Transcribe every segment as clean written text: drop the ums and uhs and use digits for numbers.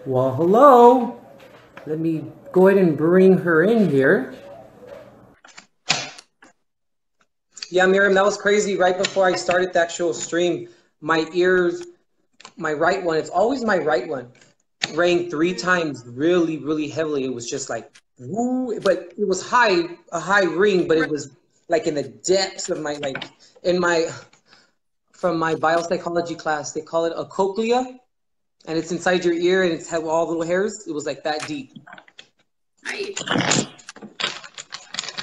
Well, hello. Let me go ahead and bring her in here. Yeah, Miriam, that was crazy. Right before I started the actual stream, my ears, my right one, it's always my right one, rang 3 times really, really heavily. It was just like, woo, but it was a high ring, but it was like in the depths of my, like, in my, from my biopsychology class, they call it a cochlea, and it's inside your ear and it's have all little hairs. It was like that deep. Right.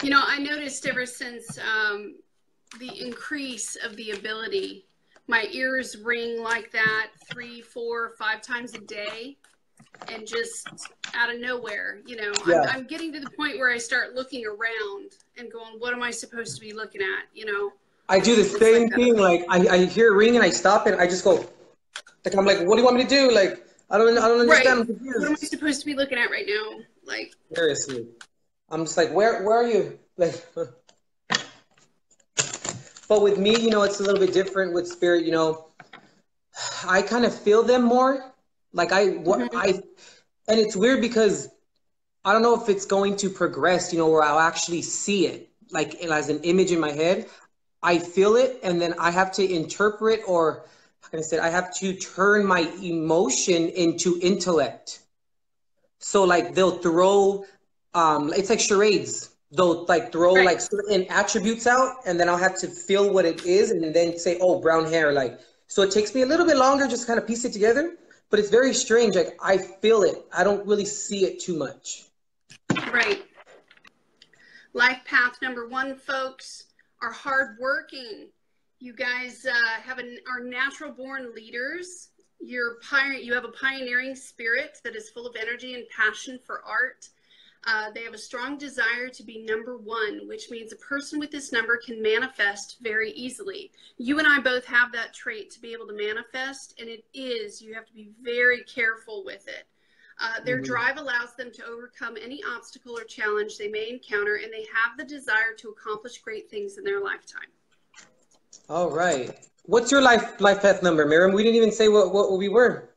You know, I noticed ever since the increase of the ability, my ears ring like that 3, 4, 5 times a day, and just out of nowhere, you know, Yeah. I'm getting to the point where I start looking around and going, what am I supposed to be looking at, you know? I do the same like thing. Like I hear a ring and I stop it. I just go, like, I'm like, what do you want me to do? Like, I don't understand. Right. What am I supposed to be looking at right now? Like, seriously, I'm just like, where are you? Like, but with me, you know, it's a little bit different with spirit. You know, I kind of feel them more. Like and it's weird because I don't know if it's going to progress. You know, where I'll actually see it, like as an image in my head. I feel it, and then I have to interpret, or how can I say it? I have to turn my emotion into intellect. So like they'll throw, it's like charades. They'll like throw right. like certain attributes out, and then I'll have to feel what it is, and then say, oh, brown hair. Like, so it takes me a little bit longer just kind of piece it together, but it's very strange. Like I feel it. I don't really see it too much. Right. Life path number 1, folks, are hardworking. You guys are natural born leaders. You have a pioneering spirit that is full of energy and passion for art. They have a strong desire to be number 1, which means a person with this number can manifest very easily. You and I both have that trait to be able to manifest, and you have to be very careful with it. Their drive allows them to overcome any obstacle or challenge they may encounter, and they have the desire to accomplish great things in their lifetime. All right. What's your life path number, Miriam? We didn't even say what we were.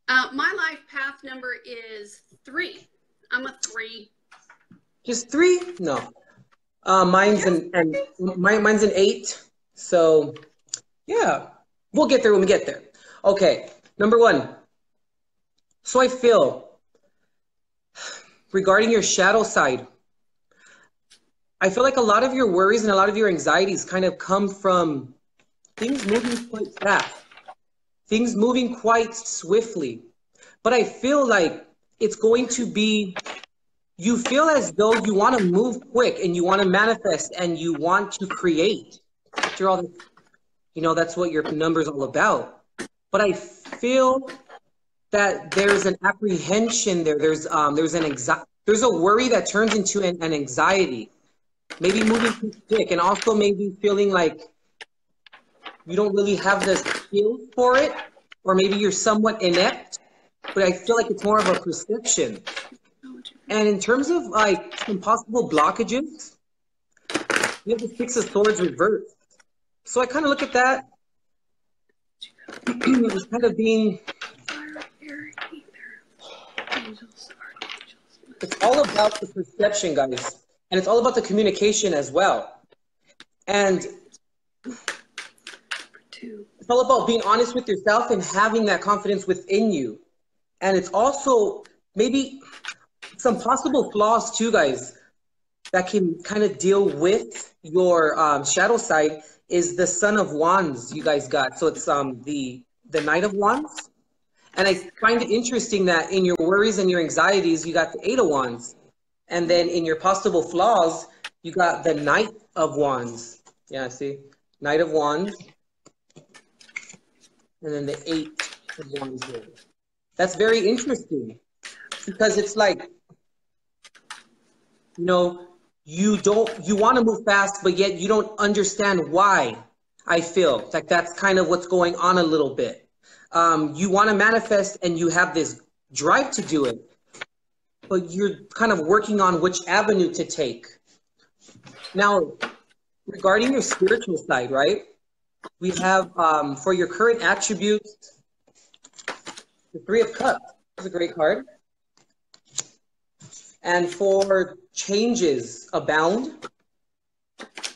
My life path number is 3. I'm a 3. Just 3? No. Mine's mine's an 8. So yeah, we'll get there when we get there. Okay, number 1. So I feel regarding your shadow side, I feel like a lot of your worries and a lot of your anxieties kind of come from things moving quite fast, things moving quite swiftly. But I feel like it's going to be, you feel as though you want to move quick and you want to manifest and you want to create. After all, you know, that's what your number's all about. But I feel that there's an apprehension there. There's a worry that turns into an anxiety. Maybe moving too quick, and also maybe feeling like you don't really have the skills for it, or maybe you're somewhat inept, but I feel like it's more of a perception. And in terms of like some possible blockages, you have the 6 of Swords reversed. So I kind of look at that as kind of being, it's all about the perception, guys. And it's all about the communication as well. And it's all about being honest with yourself and having that confidence within you. And it's also maybe some possible flaws too, guys, that can kind of deal with your shadow side is the Son of Wands you guys got. So it's the Knight of Wands. And I find it interesting that in your worries and your anxieties, you got the 8 of Wands. And then in your possible flaws, you got the Knight of Wands. Yeah, see? Knight of Wands. And then the 8 of Wands here. That's very interesting. Because it's like, you know, you want to move fast, but yet you don't understand why. I feel like that's kind of what's going on a little bit. You want to manifest and you have this drive to do it, but you're kind of working on which avenue to take. Now, regarding your spiritual side, right? We have, for your current attributes, the 3 of Cups. is a great card. And for changes abound,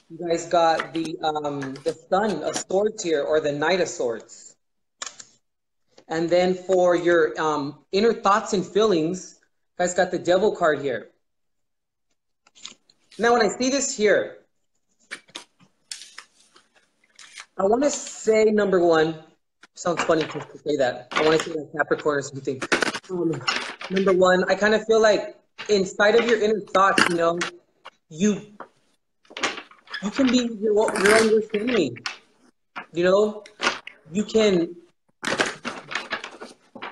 you guys got the Sun of Swords here, or the Knight of Swords. And then for your inner thoughts and feelings, you guys got the Devil card here. Now, when I see this here, I want to say, number one, sounds funny to say that. I want to say like Capricorn or something. Number one, I kind of feel like inside of your inner thoughts, you know, you can be your own worst enemy. You know, you can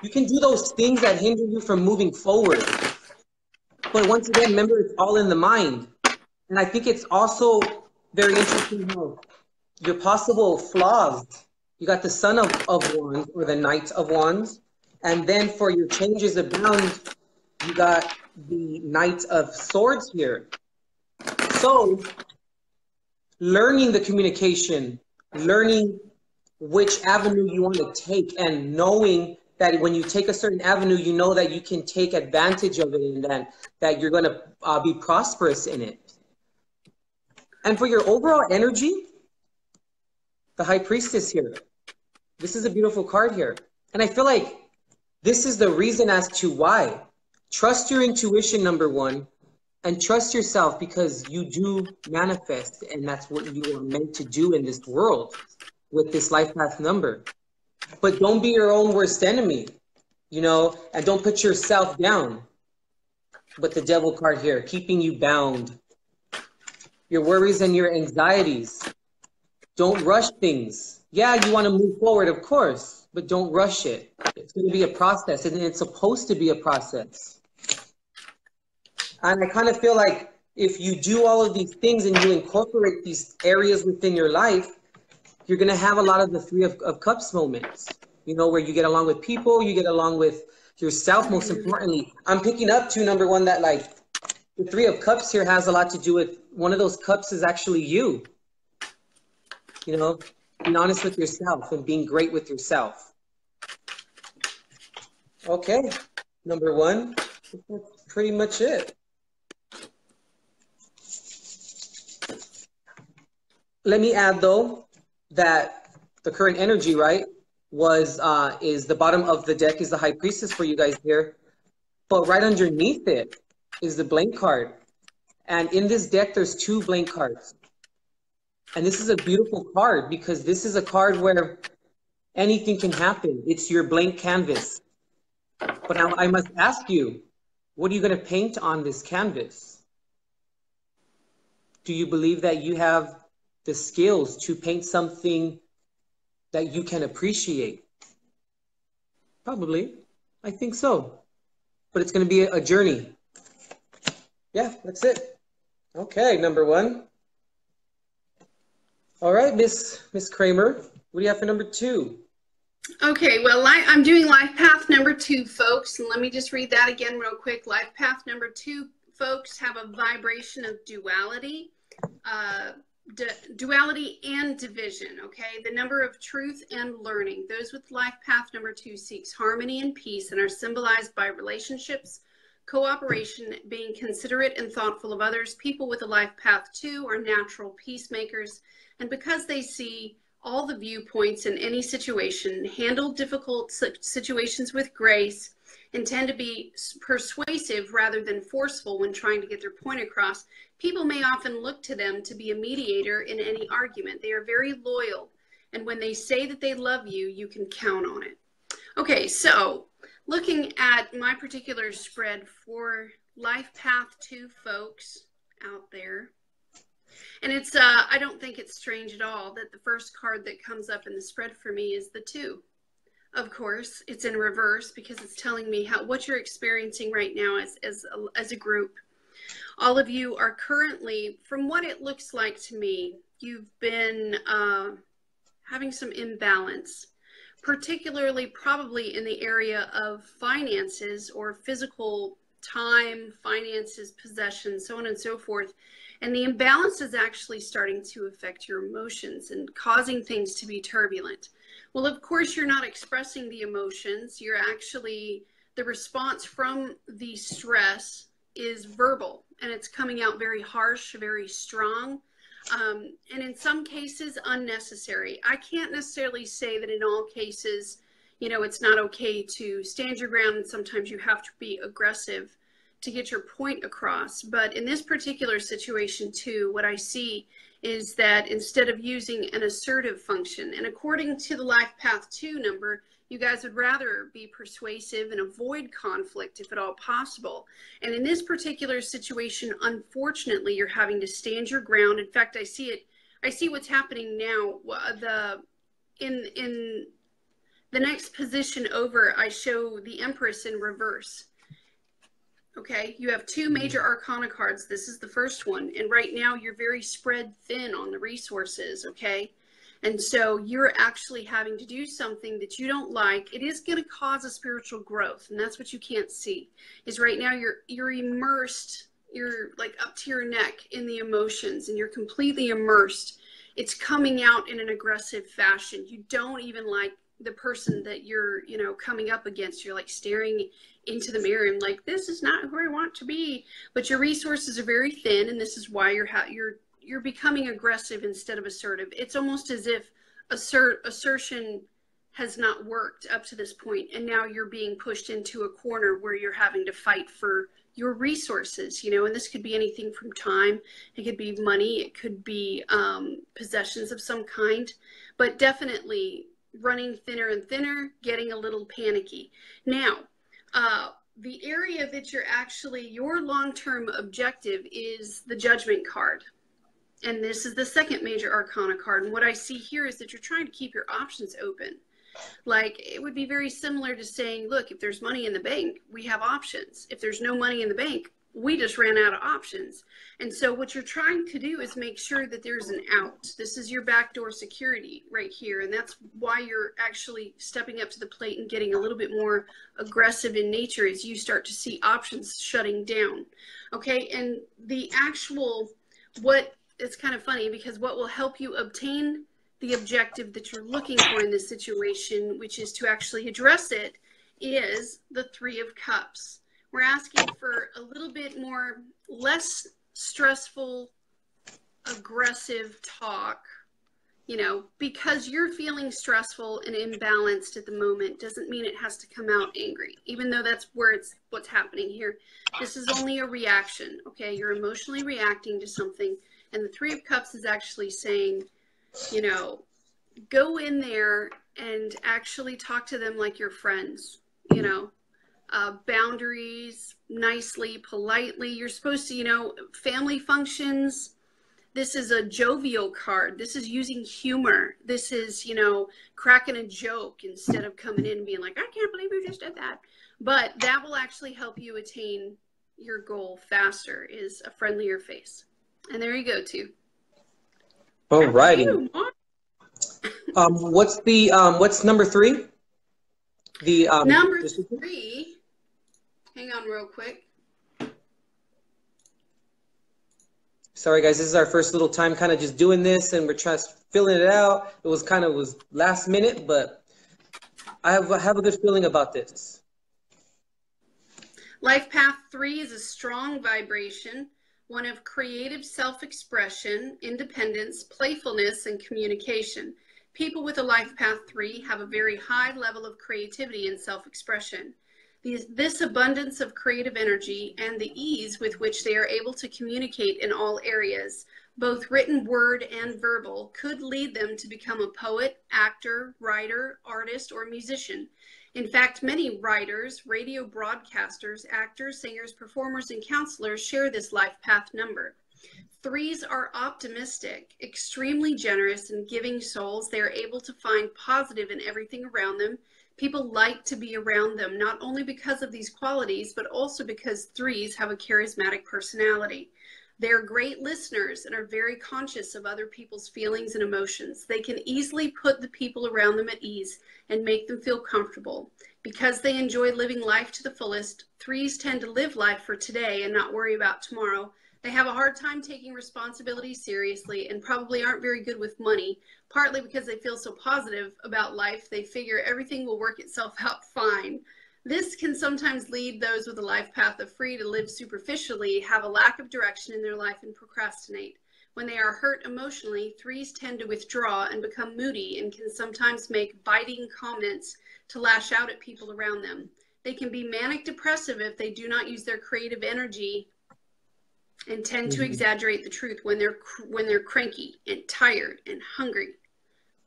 do those things that hinder you from moving forward. But once again, remember, it's all in the mind. And I think it's also very interesting how your possible flaws, you got the Son of Wands, or the Knight of Wands. And then for your changes abound, you got the Knight of Swords here. So learning the communication, learning which avenue you want to take, and knowing that when you take a certain avenue, you know that you can take advantage of it, and that you're going to be prosperous in it. And for your overall energy, the High Priestess here. This is a beautiful card here. And I feel like this is the reason as to why. Trust your intuition, number one, and trust yourself, because you do manifest, and that's what you are meant to do in this world with this life path number. But don't be your own worst enemy, you know, and don't put yourself down. But the Devil card here, keeping you bound. Your worries and your anxieties. Don't rush things. Yeah, you want to move forward, of course, but don't rush it. It's going to be a process, and it's supposed to be a process. And I kind of feel like if you do all of these things and you incorporate these areas within your life, you're going to have a lot of the Three of Cups moments, you know, where you get along with people, you get along with yourself, most importantly. I'm picking up to, number one, that like the Three of Cups here has a lot to do with, one of those cups is actually you. You know, being honest with yourself and being great with yourself. Okay, number one, that's pretty much it. Let me add though, that the current energy, right, is the bottom of the deck is the High Priestess for you guys here. But right underneath it is the blank card. And in this deck, there's 2 blank cards. And this is a beautiful card because this is a card where anything can happen. It's your blank canvas. But now I must ask you, what are you going to paint on this canvas? Do you believe that you have the skills to paint something that you can appreciate? Probably. I think so. But it's going to be a journey. Yeah, that's it. Okay, number one. All right, Miss Kramer, what do you have for number 2? Okay, well, I'm doing life path number 2, folks, and let me just read that again real quick. Life path number 2, folks, have a vibration of duality, duality and division, okay? The number of truth and learning. Those with life path number 2 seeks harmony and peace and are symbolized by relationships, cooperation, being considerate and thoughtful of others. People with a life path 2 are natural peacemakers, and because they see all the viewpoints in any situation, handle difficult situations with grace, and tend to be persuasive rather than forceful when trying to get their point across, people may often look to them to be a mediator in any argument. They are very loyal, and when they say that they love you, you can count on it. Okay, so looking at my particular spread for Life Path 2 folks out there, and it's, I don't think it's strange at all that the first card that comes up in the spread for me is the 2. Of course, it's in reverse because it's telling me what you're experiencing right now as a group. All of you are currently, from what it looks like to me, you've been having some imbalance, particularly probably in the area of finances or physical time, finances, possessions, so on and so forth. And the imbalance is actually starting to affect your emotions and causing things to be turbulent. Well, of course, you're not expressing the emotions. You're actually, the response from the stress is verbal, and it's coming out very harsh, very strong, and in some cases unnecessary. I can't necessarily say that in all cases, you know, it's not okay to stand your ground, and sometimes you have to be aggressive to get your point across. But in this particular situation too, what I see is that instead of using an assertive function, and according to the Life Path 2 number, you guys would rather be persuasive and avoid conflict if at all possible. And in this particular situation, unfortunately, you're having to stand your ground. In fact, I see what's happening now. In the next position over, I show the Empress in reverse. Okay, you have two major arcana cards. This is the first one. And right now you're very spread thin on the resources, okay? And so you're actually having to do something that you don't like. It is going to cause a spiritual growth. And that's what you can't see. Is right now you're immersed. You're like up to your neck in the emotions, and you're completely immersed. It's coming out in an aggressive fashion. You don't even like the person that you're, you know, coming up against. You're like staring into the mirror and like, this is not who I want to be. But your resources are very thin, and this is why you're becoming aggressive instead of assertive. It's almost as if assertion has not worked up to this point, and now you're being pushed into a corner where you're having to fight for your resources, you know, and this could be anything from time, it could be money, it could be possessions of some kind, but definitely running thinner and thinner, getting a little panicky. Now, the area that you're actually, your long-term objective is the Judgment card. And this is the second major arcana card. And what I see here is that you're trying to keep your options open. Like, it would be very similar to saying, look, if there's money in the bank, we have options. If there's no money in the bank, we just ran out of options. And so what you're trying to do is make sure that there's an out. This is your backdoor security right here. And that's why you're actually stepping up to the plate and getting a little bit more aggressive in nature as you start to see options shutting down. Okay, and the actual, it's kind of funny because what will help you obtain the objective that you're looking for in this situation, which is to actually address it, is the Three of Cups. We're asking for a little bit more, less stressful, aggressive talk, you know, because you're feeling stressful and imbalanced at the moment doesn't mean it has to come out angry, even though that's what's happening here. This is only a reaction, okay? You're emotionally reacting to something. And the Three of Cups is actually saying, you know, go in there and actually talk to them like your friends, you know, boundaries, nicely, politely. You're supposed to, you know, family functions. This is a jovial card. This is using humor. This is, you know, cracking a joke instead of coming in and being like, I can't believe you just did that. But that will actually help you attain your goal faster, is a friendlier face. And there you go, too. All righty. What's number 3? The number 3. Hang on real quick. Sorry, guys. This is our first little time kind of just doing this, and we're trying filling it out. It was last minute, but I have a good feeling about this. Life Path 3 is a strong vibration, one of creative self-expression, independence, playfulness, and communication. People with a Life Path 3 have a very high level of creativity and self-expression. This abundance of creative energy and the ease with which they are able to communicate in all areas, both written word and verbal, could lead them to become a poet, actor, writer, artist, or musician. In fact, many writers, radio broadcasters, actors, singers, performers, and counselors share this Life Path number. 3s are optimistic, extremely generous, and giving souls. They are able to find positive in everything around them. People like to be around them, not only because of these qualities, but also because 3s have a charismatic personality. They are great listeners and are very conscious of other people's feelings and emotions. They can easily put the people around them at ease and make them feel comfortable. Because they enjoy living life to the fullest, 3s tend to live life for today and not worry about tomorrow. They have a hard time taking responsibility seriously and probably aren't very good with money, partly because they feel so positive about life. They figure everything will work itself out fine. This can sometimes lead those with a life path of free to live superficially, have a lack of direction in their life, and procrastinate. When they are hurt emotionally, threes tend to withdraw and become moody and can sometimes make biting comments to lash out at people around them. They can be manic depressive if they do not use their creative energy and tend to exaggerate the truth when they're cranky and tired and hungry.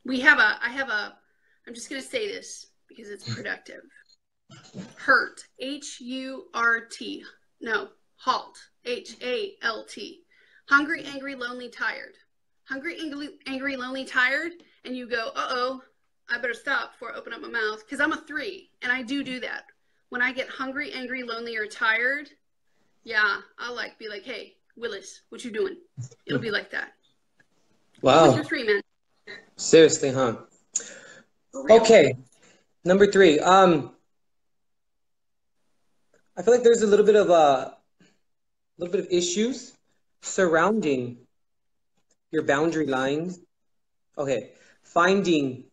I'm just going to say this because it's productive. Hurt, H-U-R-T. No, halt, H-A-L-T. Hungry, angry, lonely, tired. Hungry, angry, lonely, tired, and you go, uh-oh, I better stop before I open up my mouth, because I'm a 3, and I do that. When I get hungry, angry, lonely, or tired, yeah, I'll be like, hey, Willis, what you doing? It'll be like that. Wow. Who's your 3, man? Seriously, huh? Okay, number 3. I feel like there's a little bit of issues surrounding your boundary lines. Okay, finding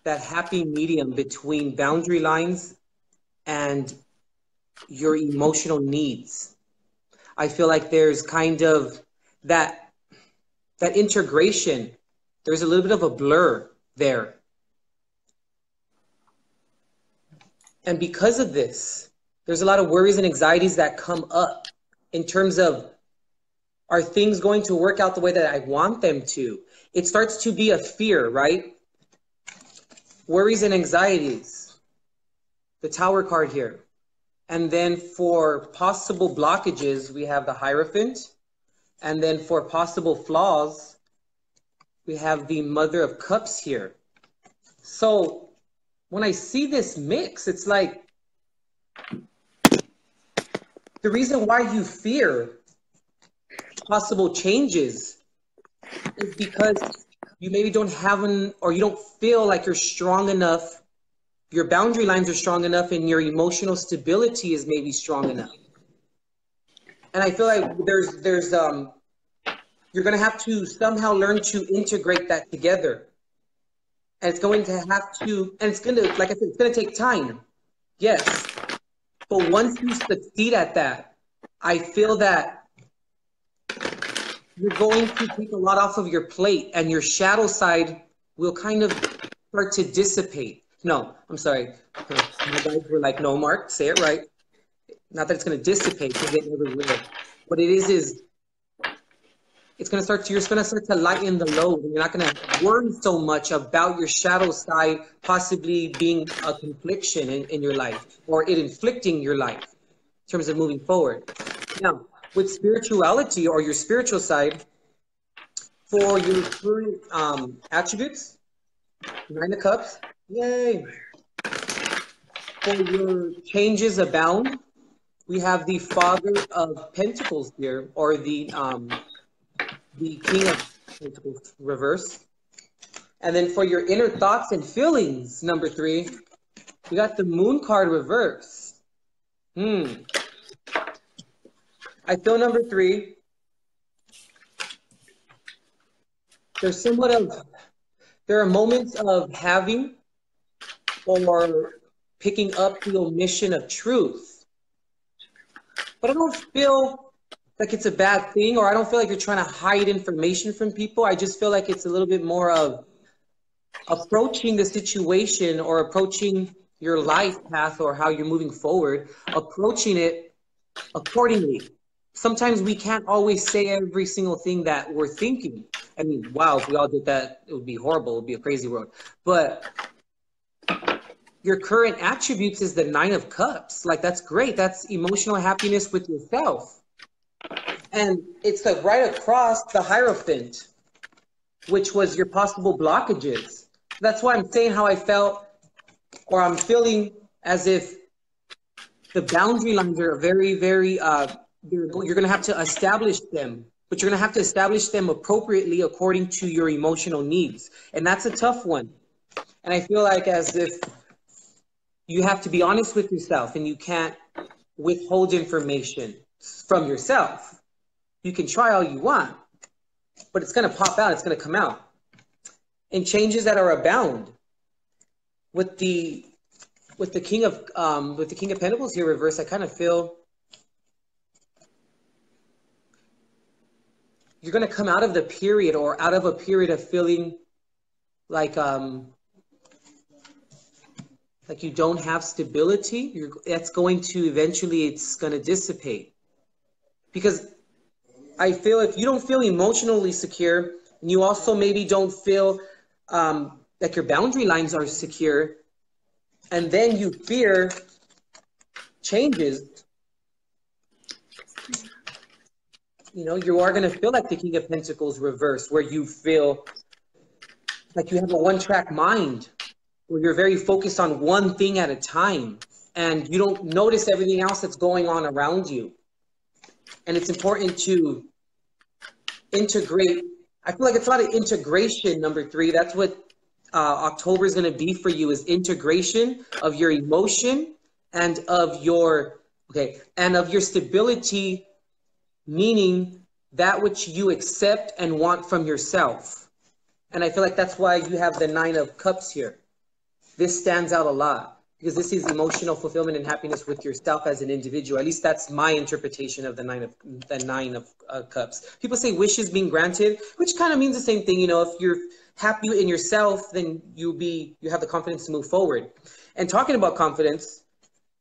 that happy medium between boundary lines and your emotional needs. I feel like there's kind of that integration. There's a little bit of a blur there. And because of this, there's a lot of worries and anxieties that come up in terms of, are things going to work out the way that I want them to? It starts to be a fear, right? Worries and anxieties. The Tower card here. And then for possible blockages, we have the Hierophant. And then for possible flaws, we have the Mother of Cups here. So when I see this mix, it's like the reason why you fear possible changes is because you maybe don't have or you don't feel like you're strong enough. Your boundary lines are strong enough and your emotional stability is maybe strong enough. And I feel like you're going to have to somehow learn to integrate that together. And it's going to have to, and it's going to, like I said, it's going to take time. Yes. But once you succeed at that, I feel that you're going to take a lot off of your plate and your shadow side will kind of start to dissipate. No, I'm sorry. My guys were like, no, Mark, say it right. Not that it's going to dissipate, because it never will. What it is it's going to start to, you're going to start to lighten the load. And you're not going to worry so much about your shadow side possibly being a confliction in your life, or it inflicting your life in terms of moving forward. Now, with spirituality or your spiritual side, for your current attributes, 9 of Cups, yay. For your changes abound, we have the Father of Pentacles here, or the King of Pentacles reverse. And then for your inner thoughts and feelings, number 3, we got the Moon card reverse. I feel number 3, there are moments of having or picking up the omission of truth. But I don't feel like it's a bad thing, or I don't feel like you're trying to hide information from people. I just feel like it's a little bit more of approaching the situation or approaching your life path or how you're moving forward, approaching it accordingly. Sometimes we can't always say every single thing that we're thinking. I mean, wow, if we all did that, it would be horrible. It would be a crazy world. But your current attributes is the 9 of Cups. Like, that's great. That's emotional happiness with yourself. And it's like right across the Hierophant, which was your possible blockages. That's why I'm saying how I felt, or I'm feeling as if the boundary lines are very, very, you're going to have to establish them, but you're going to have to establish them appropriately according to your emotional needs. And that's a tough one. And I feel like as if you have to be honest with yourself and you can't withhold information from yourself. You can try all you want, but it's going to pop out. It's going to come out. And changes that are abound with the with the King of Pentacles here reversed, I kind of feel you're going to come out of the period or out of a period of feeling like you don't have stability. That's going to eventually, it's going to dissipate. Because I feel if you don't feel emotionally secure, and you also maybe don't feel like your boundary lines are secure, and then you fear changes, you know, you are going to feel like the King of Pentacles reversed, where you feel like you have a one-track mind, where you're very focused on one thing at a time, and you don't notice everything else that's going on around you. And it's important to integrate. I feel like it's a lot of integration, number 3. That's what October is going to be for you, is integration of your emotion and of your, and of your stability, meaning that which you accept and want from yourself. And I feel like that's why you have the 9 of Cups here. This stands out a lot because this is emotional fulfillment and happiness with yourself as an individual. At least that's my interpretation of the 9 of Cups. People say wishes being granted, which kind of means the same thing. You know, if you're happy in yourself, then you have the confidence to move forward. And talking about confidence,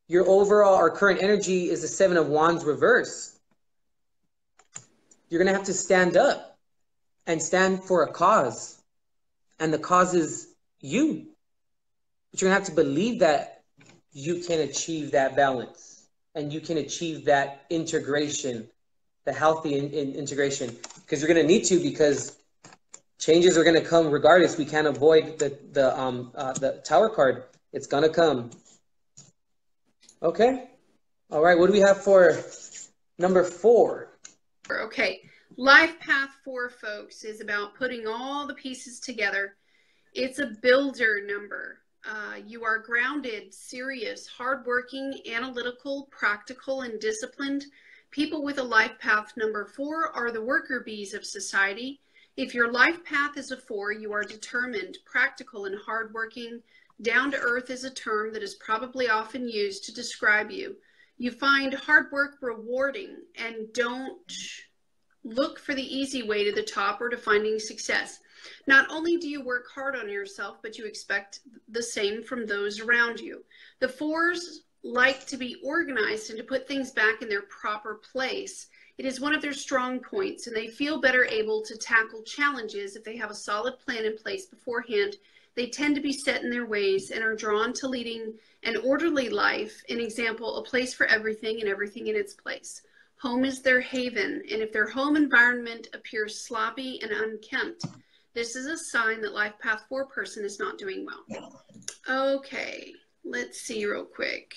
your overall or current energy is the 7 of Wands reverse. You're going to have to stand up and stand for a cause. And the cause is you. But you're going to have to believe that you can achieve that balance and you can achieve that integration, the healthy integration, because you're going to need to, because changes are going to come regardless. We can't avoid the Tower card. It's going to come. Okay. All right. What do we have for number 4? Okay. Life path 4, folks, is about putting all the pieces together. It's a builder number. You are grounded, serious, hardworking, analytical, practical, and disciplined. People with a life path number 4 are the worker bees of society. If your life path is a 4, you are determined, practical, and hardworking. Down to earth is a term that is probably often used to describe you. You find hard work rewarding and don't look for the easy way to the top or to finding success. Not only do you work hard on yourself, but you expect the same from those around you. The 4s like to be organized and to put things back in their proper place. It is one of their strong points, and they feel better able to tackle challenges if they have a solid plan in place beforehand. They tend to be set in their ways and are drawn to leading an orderly life. An example, a place for everything and everything in its place. Home is their haven, and if their home environment appears sloppy and unkempt, this is a sign that life path 4 person is not doing well. Okay, let's see real quick.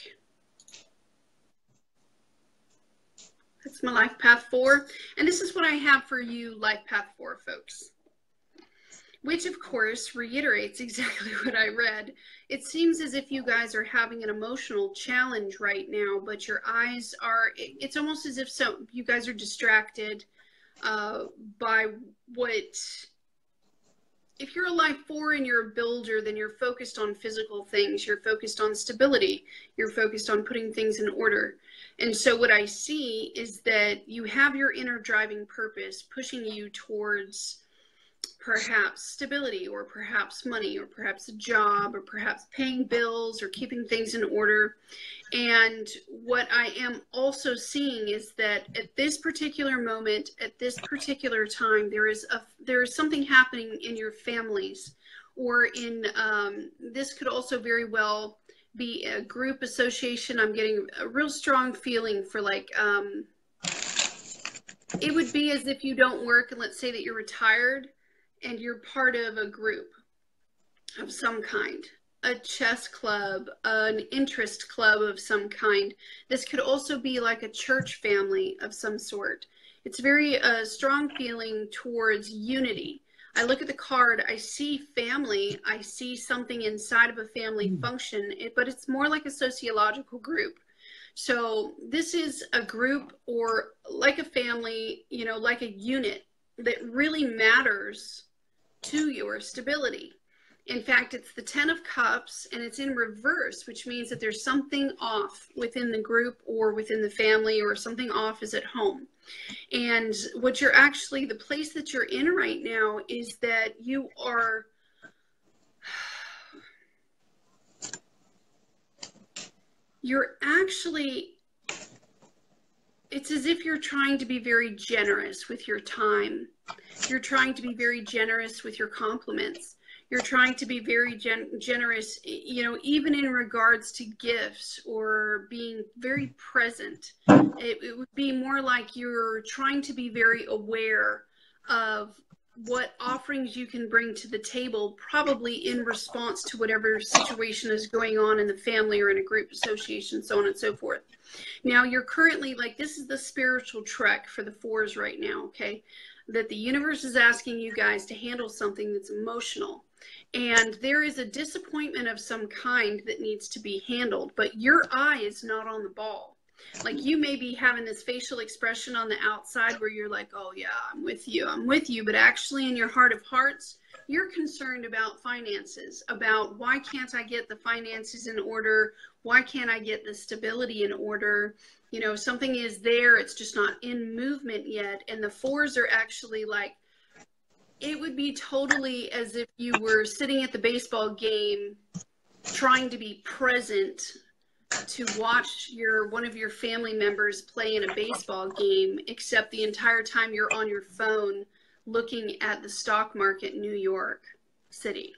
That's my life path 4, and this is what I have for you, life path 4 folks. Which, of course, reiterates exactly what I read. It seems as if you guys are having an emotional challenge right now, but your eyes are, it's almost as if you guys are distracted by what, if you're a life 4 and you're a builder, then you're focused on physical things. You're focused on stability. You're focused on putting things in order. And so what I see is that you have your inner driving purpose pushing you towards perhaps stability, or perhaps money, or perhaps a job, or perhaps paying bills, or keeping things in order. And what I am also seeing is that at this particular moment, at this particular time, there is something happening in your families, or in this could also very well be a group association. I'm getting a real strong feeling for like it would be as if you don't work, and let's say that you're retired and you're part of a group of some kind, a chess club, an interest club of some kind. This could also be like a church family of some sort. It's very strong feeling towards unity. I look at the card, I see family, I see something inside of a family function, but it's more like a sociological group. So this is a group, or like a family, you know, like a unit that really matters to your stability. In fact, it's the 10 of Cups, and it's in reverse, which means that there's something off within the group or within the family, or something off is at home. And what you're actually, the place that you're in right now is that you're actually, it's as if you're trying to be very generous with your time. You're trying to be very generous with your compliments. You're trying to be very generous, you know, even in regards to gifts or being very present. It would be more like you're trying to be very aware of what offerings you can bring to the table, probably in response to whatever situation is going on in the family or in a group association, so on and so forth. Now, you're currently, like, this is the spiritual trek for the 4s right now, okay? That the universe is asking you guys to handle something that's emotional. And there is a disappointment of some kind that needs to be handled, but your eye is not on the ball. Like, you may be having this facial expression on the outside where you're like, oh yeah, I'm with you. But actually in your heart of hearts, you're concerned about finances, about why can't I get the finances in order? Why can't I get the stability in order? You know, something is there, it's just not in movement yet. And the 4s are actually like, it would be totally as if you were sitting at the baseball game trying to be present to watch one of your family members play in a baseball game, except the entire time you're on your phone looking at the stock market in New York City.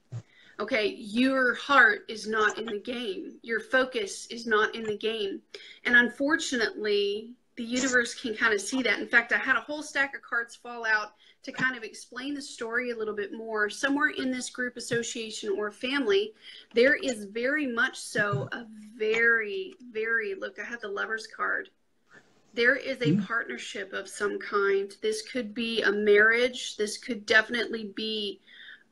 Okay, your heart is not in the game. Your focus is not in the game. And unfortunately, the universe can kind of see that. In fact, I had a whole stack of cards fall out to kind of explain the story a little bit more. Somewhere in this group association or family, there is very much so a very, very, look, I have the Lover's card. There is a partnership of some kind. This could be a marriage. This could definitely be,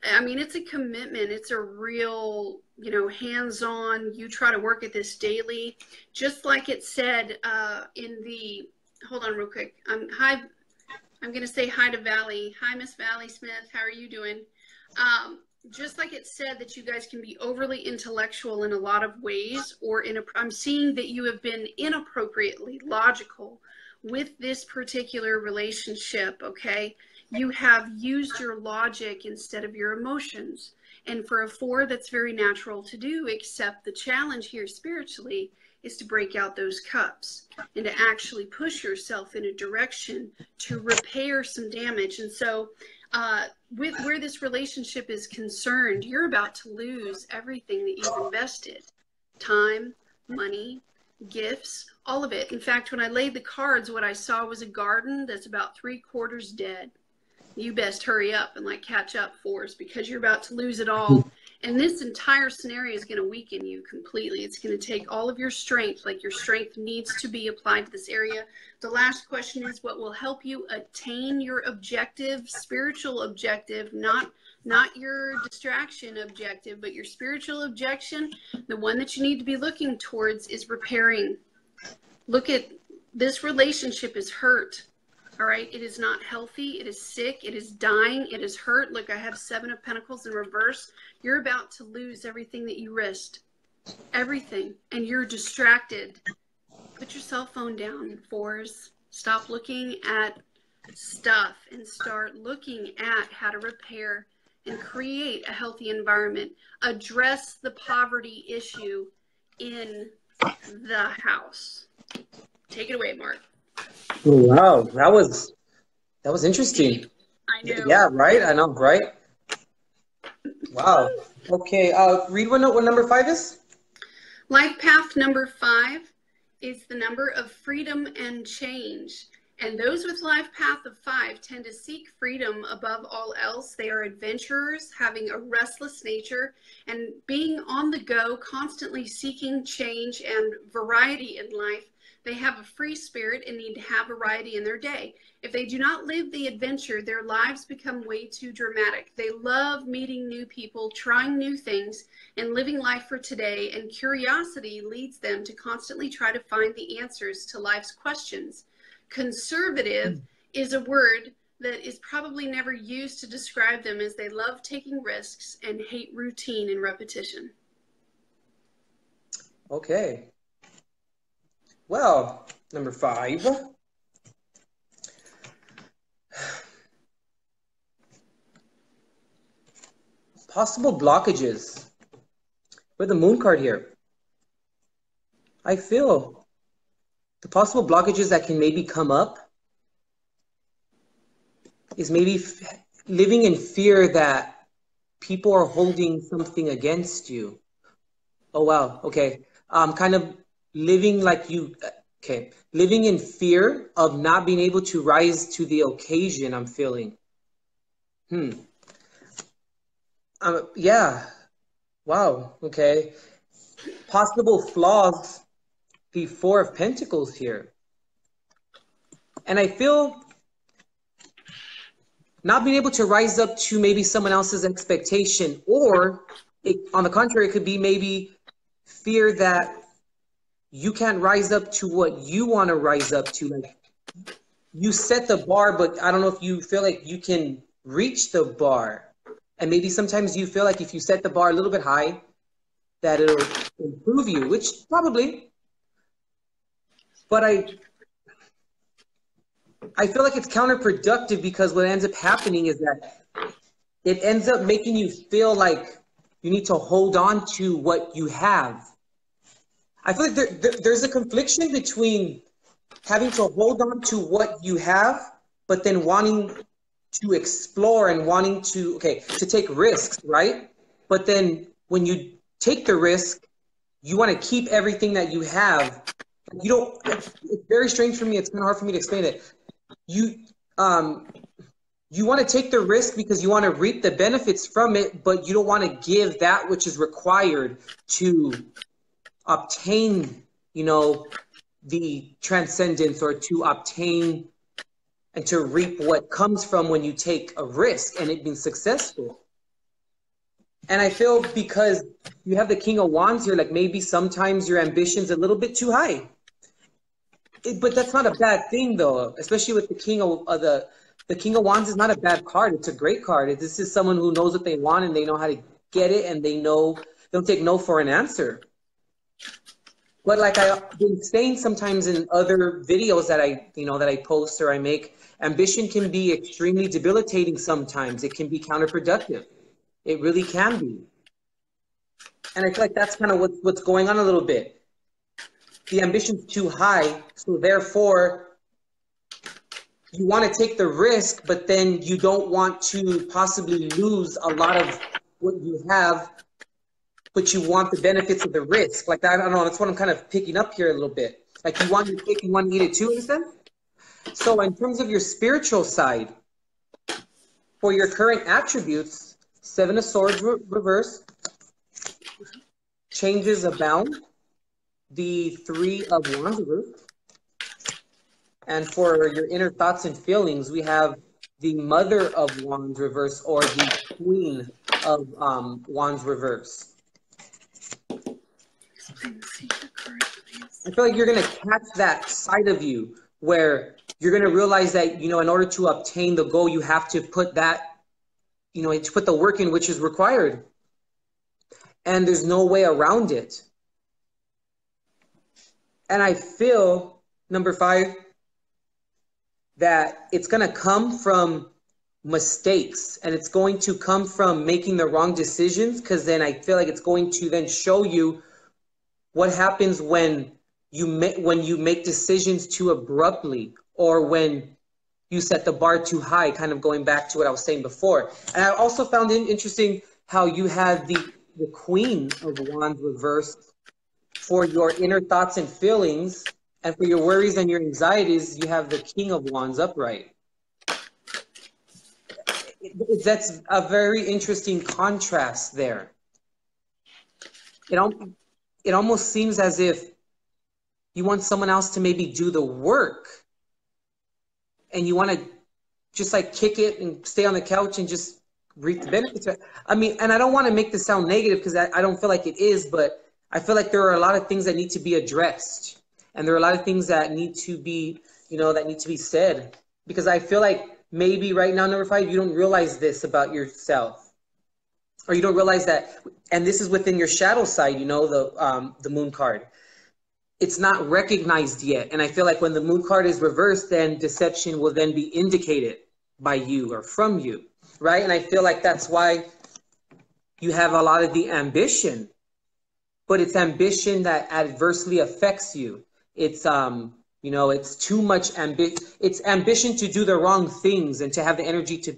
I mean, it's a commitment. It's a real, you know, hands-on, you try to work at this daily. Just like it said in the, hold on real quick. Hi, I'm going to say hi to Valley. Hi, Miss Valley Smith. How are you doing? Just like it said that you guys can be overly intellectual in a lot of ways, or I'm seeing that you have been inappropriately logical with this particular relationship, okay? You have used your logic instead of your emotions. And for a 4, that's very natural to do, except the challenge here spiritually is to break out those cups and to actually push yourself in a direction to repair some damage. And so with where this relationship is concerned, you're about to lose everything that you've invested. Time, money, gifts, all of it. In fact, when I laid the cards, what I saw was a garden that's about 3/4 dead. You best hurry up and like catch up, 4s, because you're about to lose it all. And this entire scenario is going to weaken you completely. It's going to take all of your strength, like your strength needs to be applied to this area. The last question is, what will help you attain your objective, spiritual objective, not your distraction objective, but your spiritual objection. The one that you need to be looking towards is repairing. Look at this relationship is hurt. All right, it is not healthy, it is sick, it is dying, it is hurt. Look, I have 7 of Pentacles in reverse. You're about to lose everything that you risked. Everything. And you're distracted. Put your cell phone down, 4s. Stop looking at stuff and start looking at how to repair and create a healthy environment. Address the poverty issue in the house. Take it away, Mark. Wow, that was interesting. I know. Yeah, right? I know, right? Wow. Okay, read what number 5 is? Life path number 5 is the number of freedom and change. And those with life path of 5 tend to seek freedom above all else. They are adventurers, having a restless nature, and being on the go, constantly seeking change and variety in life. They have a free spirit and need to have variety in their day. If they do not live the adventure, their lives become way too dramatic. They love meeting new people, trying new things, and living life for today. And curiosity leads them to constantly try to find the answers to life's questions. Conservative is a word that is probably never used to describe them is they love taking risks and hate routine and repetition. Okay. Well, number 5. Possible blockages. With the moon card here. I feel the possible blockages that can maybe come up is maybe living in fear that people are holding something against you. Oh, wow. Okay. Kind of living like you, okay. Living in fear of not being able to rise to the occasion, I'm feeling. Yeah. Wow. Okay. Possible flaws, the 4 of Pentacles here. And I feel not being able to rise up to maybe someone else's expectation, or on the contrary, it could be maybe fear that you can't rise up to what you want to rise up to. Like, you set the bar, but I don't know if you feel like you can reach the bar. And maybe sometimes you feel like if you set the bar a little bit high, that it'll improve you, which probably. But I feel like it's counterproductive, because what ends up happening is that it ends up making you feel like you need to hold on to what you have. I feel like there's a confliction between having to hold on to what you have, but then wanting to explore and wanting to take risks, right? But then when you take the risk, you want to keep everything that you have. You don't, it's very strange for me. It's kind of hard for me to explain it. You want to take the risk because you want to reap the benefits from it, but you don't want to give that which is required to obtain, the transcendence, or to obtain and to reap what comes from when you take a risk and it being successful. And I feel because you have the King of Wands here, like maybe sometimes your ambition's a little bit too high. But that's not a bad thing, though, especially with the King of the King of Wands is not a bad card. It's a great card. This is someone who knows what they want and they know how to get it, and they don't take no for an answer. But like I've been saying sometimes in other videos that I post or I make, ambition can be extremely debilitating sometimes. It can be counterproductive. It really can be. And I feel like that's kind of what's going on a little bit. The ambition's too high, so therefore you want to take the risk, but then you don't want to possibly lose a lot of what you have, but you want the benefits of the risk. Like, I don't know, that's what I'm kind of picking up here a little bit. Like, you want your cake, you want to eat it too, in a sense? So in terms of your spiritual side, for your current attributes, 7 of Swords reverse, changes abound, the 3 of Wands reverse. And for your inner thoughts and feelings, we have the Mother of Wands reverse, or the Queen of Wands reverse. I feel like you're going to catch that side of you where you're going to realize that, in order to obtain the goal, you have to put that, to put the work in which is required. And there's no way around it. And I feel, number 5, that it's going to come from mistakes, and it's going to come from making the wrong decisions, because then I feel like it's going to then show you what happens when you make decisions too abruptly, or when you set the bar too high, kind of going back to what I was saying before. And I also found it interesting how you had the Queen of Wands reversed for your inner thoughts and feelings, and for your worries and your anxieties, you have the King of Wands upright. That's a very interesting contrast there. It almost seems as if you want someone else to maybe do the work, and you want to just like kick it and stay on the couch and just reap the benefits. I mean, and I don't want to make this sound negative, because I don't feel like it is, but I feel like there are a lot of things that need to be addressed. And there are a lot of things that need to be, that need to be said. Because I feel like maybe right now, number 5, you don't realize this about yourself, or you don't realize that, and this is within your shadow side, you know, the moon card. It's not recognized yet. And I feel like when the moon card is reversed, then deception will then be indicated by you or from you, right? And I feel like that's why you have a lot of the ambition, but it's ambition that adversely affects you. It's, you know, it's too much it's ambition to do the wrong things and to have the energy to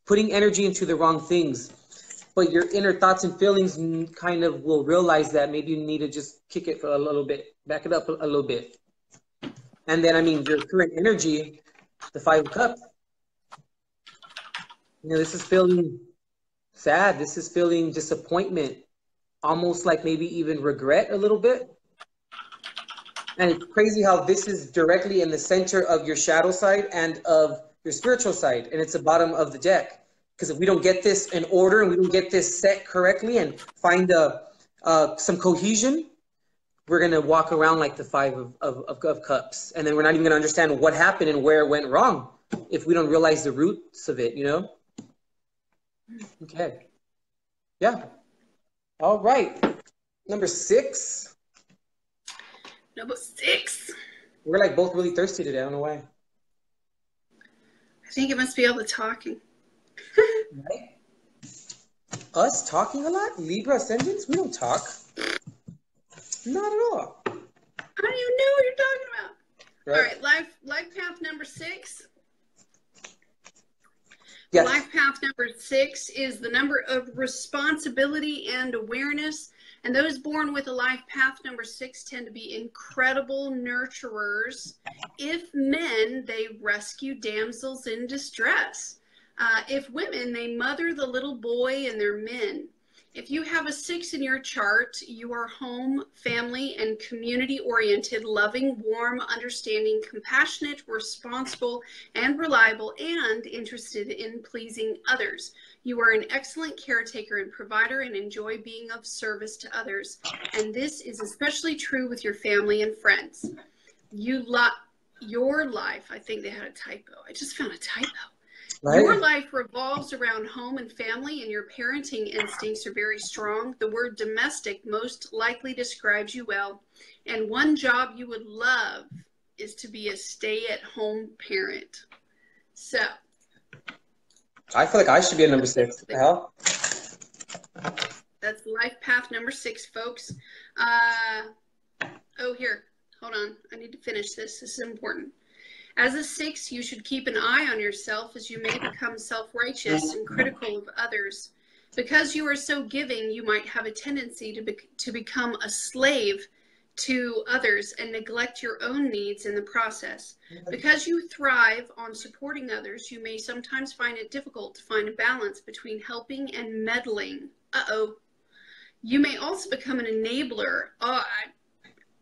putting energy into the wrong things. But your inner thoughts and feelings kind of will realize that maybe you need to just kick it for a little bit, back it up a little bit. And then, I mean, your current energy, the 5 of Cups, you know, this is feeling sad. This is feeling disappointment, almost like maybe even regret a little bit. And it's crazy how this is directly in the center of your shadow side and of your spiritual side. And it's the bottom of the deck. Because if we don't get this in order and we don't get this set correctly and find some cohesion, we're going to walk around like the 5 of Cups. And then we're not even going to understand what happened and where it went wrong if we don't realize the roots of it, you know? Okay. Yeah. All right. Number 6. Number 6. We're like both really thirsty today. I don't know why. I think it must be all the talking. Right? Us talking a lot? Libra ascendants? We don't talk. Not at all. I don't even know what you're talking about. Right. All right, life path number 6. Yes. Life path number 6 is the number of responsibility and awareness. And those born with a life path number 6 tend to be incredible nurturers. If men, they rescue damsels in distress. If women, they mother the little boy and their men. If you have a 6 in your chart, you are home, family, and community-oriented, loving, warm, understanding, compassionate, responsible, and reliable, and interested in pleasing others. You are an excellent caretaker and provider and enjoy being of service to others. And this is especially true with your family and friends. Your life, I think they had a typo. I just found a typo. Right. Your life revolves around home and family, and your parenting instincts are very strong. The word domestic most likely describes you well. And one job you would love is to be a stay-at-home parent. So. I feel like I should be a number 6. What the hell? That's life path number 6, folks. Oh, here. Hold on. I need to finish this. This is important. As a 6, you should keep an eye on yourself, as you may become self-righteous and critical of others. Because you are so giving, you might have a tendency to become a slave to others and neglect your own needs in the process. Because you thrive on supporting others, you may sometimes find it difficult to find a balance between helping and meddling. Uh-oh. You may also become an enabler.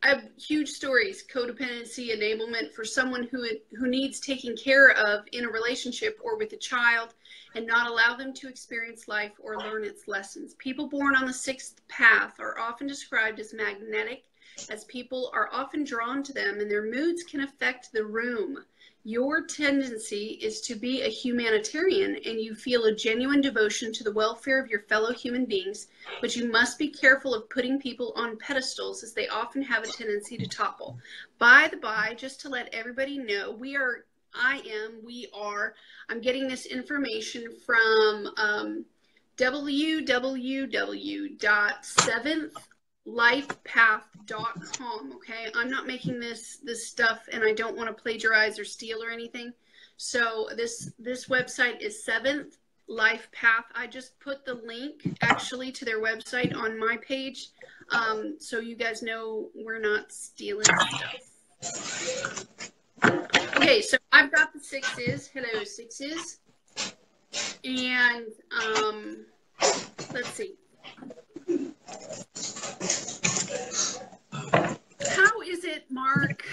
I have huge stories, codependency, enablement for someone who needs taking care of in a relationship or with a child and not allow them to experience life or learn its lessons. People born on the 6th path are often described as magnetic, as people are often drawn to them and their moods can affect the room. Your tendency is to be a humanitarian and you feel a genuine devotion to the welfare of your fellow human beings, but you must be careful of putting people on pedestals as they often have a tendency to topple. By the by, just to let everybody know, I'm getting this information from www.7thlifepath.com. Okay, I'm not making this stuff, and I don't want to plagiarize or steal or anything. So this website is 7th Life Path. I just put the link actually to their website on my page, so you guys know we're not stealing stuff. Okay, so I've got the 6s. Hello, 6s. And let's see. How is it, Mark?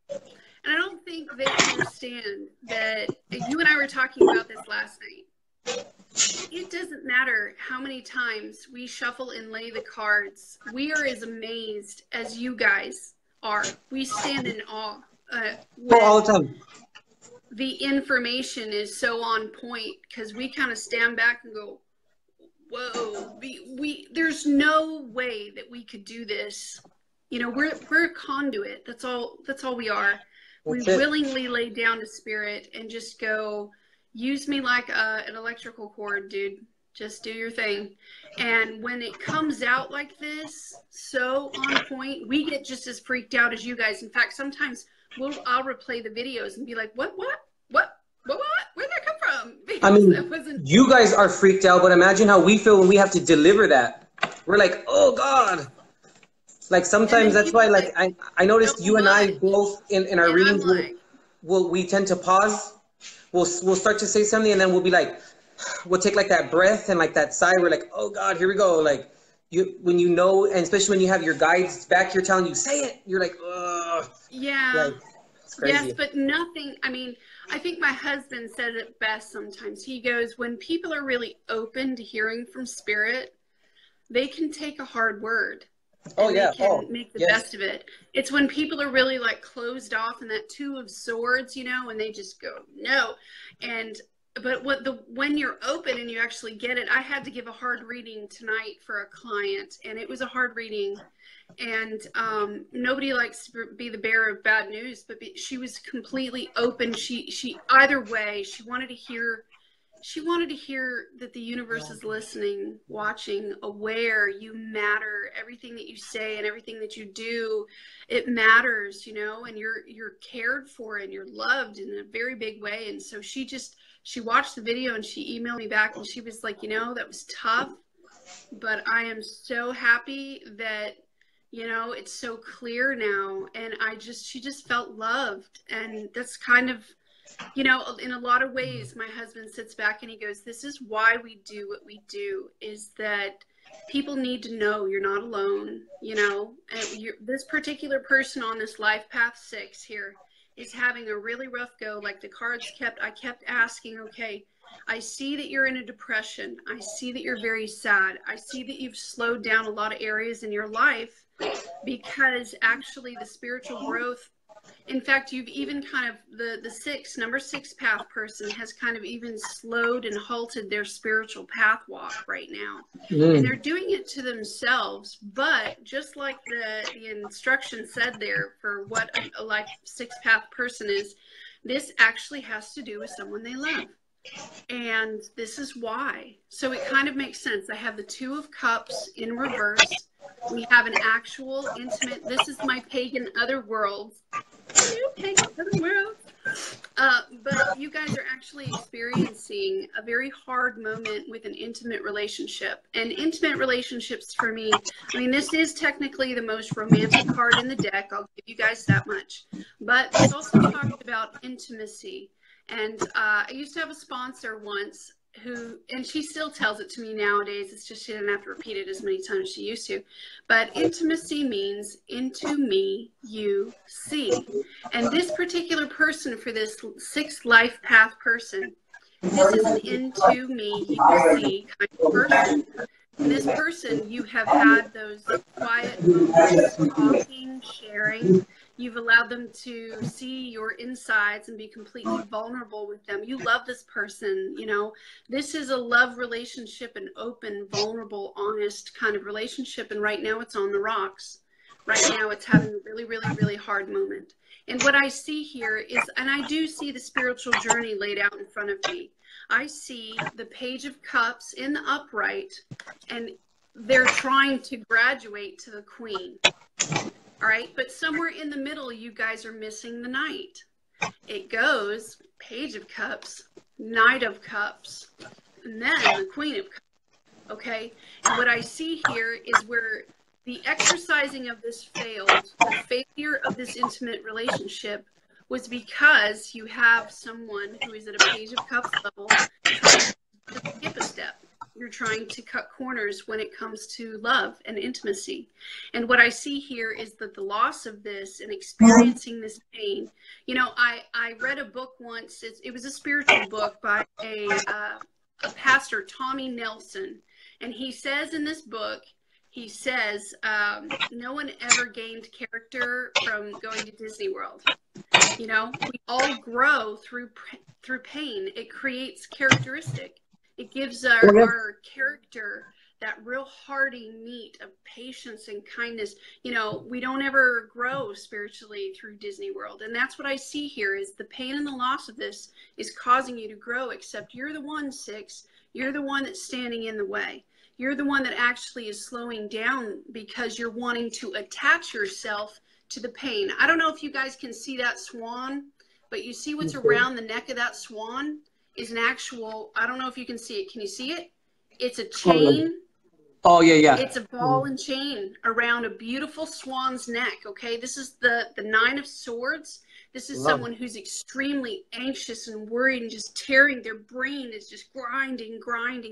And I don't think they understand that you and I were talking about this last night. It doesn't matter how many times we shuffle and lay the cards. We are as amazed as you guys are. We stand in awe. All the time. the information is so on point, because we kind of stand back and go, whoa, there's no way that we could do this. You know, we're a conduit. That's all we are. We willingly lay down to spirit and just go, use me like an electrical cord, dude. Just do your thing. And when it comes out like this, so on point, we get just as freaked out as you guys. In fact, sometimes I'll replay the videos and be like, what? Where'd that come from? Because I mean, you guys are freaked out, but imagine how we feel when we have to deliver that. We're like, oh God. Like sometimes that's why, like, I noticed you and I both in our readings, we tend to pause. We'll start to say something, and then we'll be like, we'll take like that breath and like that sigh. We're like, oh God, here we go. Like when you know, and especially when you have your guides back here telling you, say it, you're like, ugh. Yeah. Like, it's crazy. Yes, but nothing, I mean, I think my husband said it best sometimes. He goes, when people are really open to hearing from spirit, they can take a hard word. Oh yeah. They can make the best of it. It's when people are really like closed off in that Two of Swords, you know, and they just go, no. But when you're open and you actually get it, I had to give a hard reading tonight for a client, and it was a hard reading. And nobody likes to be the bearer of bad news, but she was completely open. She either way, she wanted to hear that the universe is listening, watching, aware. You matter. Everything that you say and everything that you do, it matters, you know, and you're cared for and you're loved in a very big way. And so she watched the video and she emailed me back and she was like, you know, that was tough, but I am so happy that, you know, it's so clear now. And she just felt loved. And that's kind of, you know, in a lot of ways, my husband sits back and he goes, this is why we do what we do, is that people need to know you're not alone, you know. And this particular person on this life path 6 here is having a really rough go. Like the cards I kept asking, okay, I see that you're in a depression. I see that you're very sad. I see that you've slowed down a lot of areas in your life because actually the spiritual growth, in fact, you've even kind of, number 6 path person has kind of even slowed and halted their spiritual path walk right now. And they're doing it to themselves, but just like the instruction said there for what a life 6 path person is, this actually has to do with someone they love. And this is why. So it kind of makes sense. I have the 2 of Cups in reverse. We have an actual intimate, this is my pagan other worlds. But you guys are actually experiencing a very hard moment with an intimate relationship. And intimate relationships for me, I mean, this is technically the most romantic card in the deck. I'll give you guys that much. But this also talks about intimacy. And I used to have a sponsor once and she still tells it to me nowadays. It's just she didn't have to repeat it as many times as she used to. But intimacy means into me you see. And this particular person, for this 6th life path person, this is an into me you see kind of person. And this person, you have had those quiet moments, talking, sharing. You've allowed them to see your insides and be completely vulnerable with them. You love this person, you know. This is a love relationship, an open, vulnerable, honest kind of relationship. And right now it's on the rocks. Right now it's having a really, really, really hard moment. And what I see here is, and I do see the spiritual journey laid out in front of me. I see the Page of Cups in the upright, and they're trying to graduate to the Queen. All right, but somewhere in the middle, you guys are missing the Knight. It goes Page of Cups, Knight of Cups, and then the Queen of Cups, okay? And what I see here is where the exercising of this failed, the failure of this intimate relationship was because you have someone who is at a Page of Cups level trying to skip a step. You're trying to cut corners when it comes to love and intimacy. And what I see here is that the loss of this and experiencing this pain, you know, I read a book once. It was a spiritual book by a pastor, Tommy Nelson. And he says in this book, he says, no one ever gained character from going to Disney World. You know, we all grow through pain. It creates characteristic. It gives our character that real hearty meat of patience and kindness. You know, we don't ever grow spiritually through Disney World. And that's what I see here is the pain and the loss of this is causing you to grow, except you're the one, Six. You're the one that's standing in the way. You're the one that actually is slowing down because you're wanting to attach yourself to the pain. I don't know if you guys can see that swan, but you see what's around the neck of that swan is an actual, I don't know if you can see it. Can you see it? It's a chain. Oh, yeah. It's a ball and chain around a beautiful swan's neck, okay? This is the Nine of Swords. This is someone who's extremely anxious and worried and just tearing. Their brain is just grinding.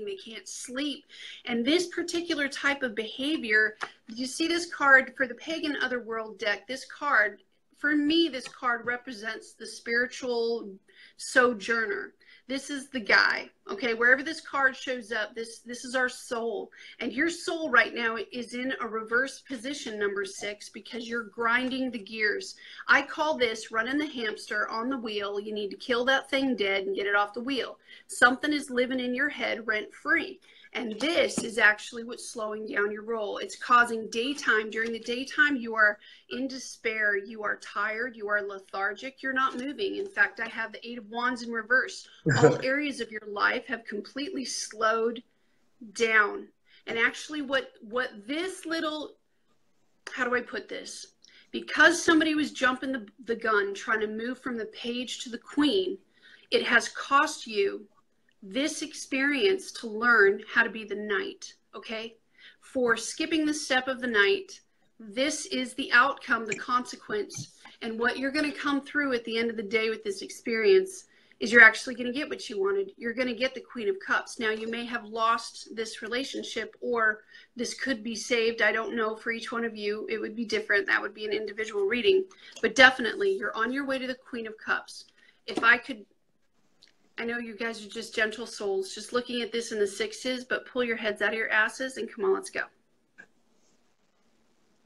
They can't sleep. And this particular type of behavior, you see this card for the Pagan Otherworld deck, this card, for me, this card represents the spiritual sojourner. This is the guy, okay? Wherever this card shows up, this is our soul. And your soul right now is in a reverse position, number 6, because you're grinding the gears. I call this running the hamster on the wheel. You need to kill that thing dead and get it off the wheel. Something is living in your head rent-free. And this is actually what's slowing down your roll. It's causing daytime. During the daytime, you are in despair. You are tired. You are lethargic. You're not moving. In fact, I have the Eight of Wands in reverse. All areas of your life have completely slowed down. And actually what this little, how do I put this? Because somebody was jumping the gun, trying to move from the page to the queen, it has cost you this experience to learn how to be the knight, okay? For skipping the step of the knight, this is the outcome, the consequence. And what you're going to come through at the end of the day with this experience is you're actually going to get what you wanted. You're going to get the Queen of Cups. Now, you may have lost this relationship, or this could be saved. I don't know. For each one of you, it would be different. That would be an individual reading. But definitely, you're on your way to the Queen of Cups. If I could, I know you guys are just gentle souls, just looking at this in the sixes, but pull your heads out of your asses and come on, let's go.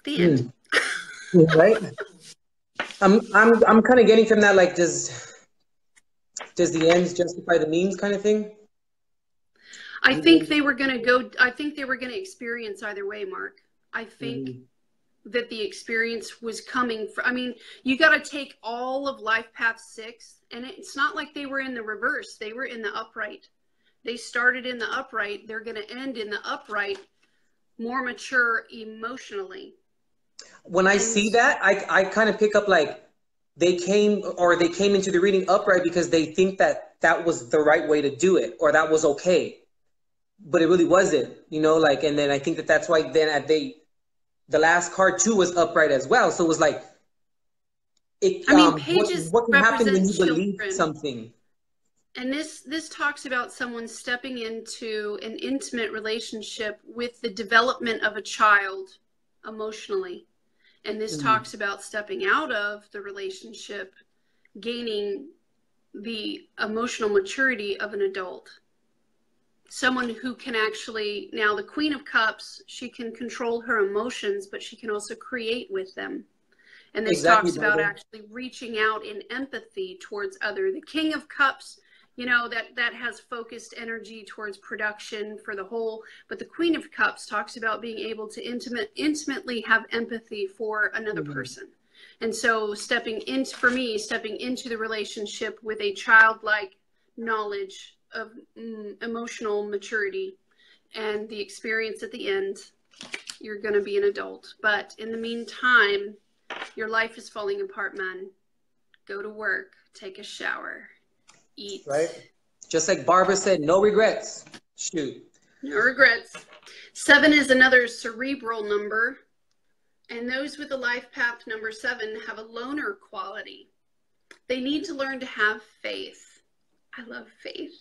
The end. Right? I'm kind of getting from that, like, does the ends justify the means kind of thing? I think they were going to experience either way, Mark. I think that the experience was coming from, I mean, you got to take all of Life Path 6, and it's not like they were in the reverse. They were in the upright. They started in the upright. They're going to end in the upright, more mature emotionally. When I see that, I kind of pick up like they came into the reading upright because they think that that was the right way to do it, or that was okay. But it really wasn't, you know, like, and then I think that that's why then the last card too was upright as well. So it was like, pages what can happen when you children. believe something? And this talks about someone stepping into an intimate relationship with the development of a child emotionally. And this talks about stepping out of the relationship, gaining the emotional maturity of an adult. Someone who can actually, now the Queen of Cups, she can control her emotions, but she can also create with them. And this talks about actually reaching out in empathy towards other. The King of Cups, you know, that has focused energy towards production for the whole. But the Queen of Cups talks about being able to intimately have empathy for another person. And so stepping into the relationship with a childlike knowledge of emotional maturity and the experience at the end, you're going to be an adult. But in the meantime, your life is falling apart, man. Go to work, take a shower, eat. Right? Just like Barbara said, no regrets. Shoot. No regrets. 7 is another cerebral number. And those with the life path number 7 have a loner quality. They need to learn to have faith. I love faith.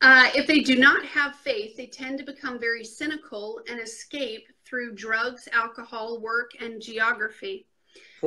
If they do not have faith, they tend to become very cynical and escape through drugs, alcohol, work, and geography.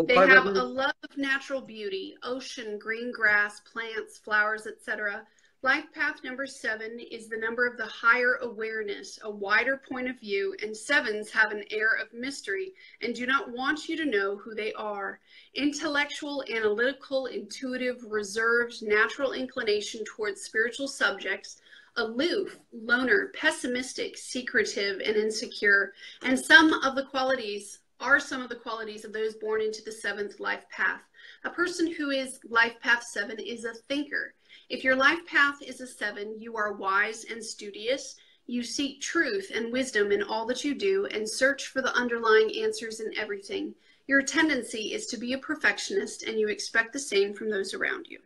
They have a love of natural beauty, ocean, green grass, plants, flowers, etc. Life path number 7 is the number of the higher awareness, a wider point of view, and 7s have an air of mystery and do not want you to know who they are. Intellectual, analytical, intuitive, reserved, natural inclination towards spiritual subjects, aloof, loner, pessimistic, secretive, and insecure. And some of the qualities of those born into the 7th life path. A person who is life path 7 is a thinker. If your life path is a 7, you are wise and studious. You seek truth and wisdom in all that you do and search for the underlying answers in everything. Your tendency is to be a perfectionist, and you expect the same from those around you.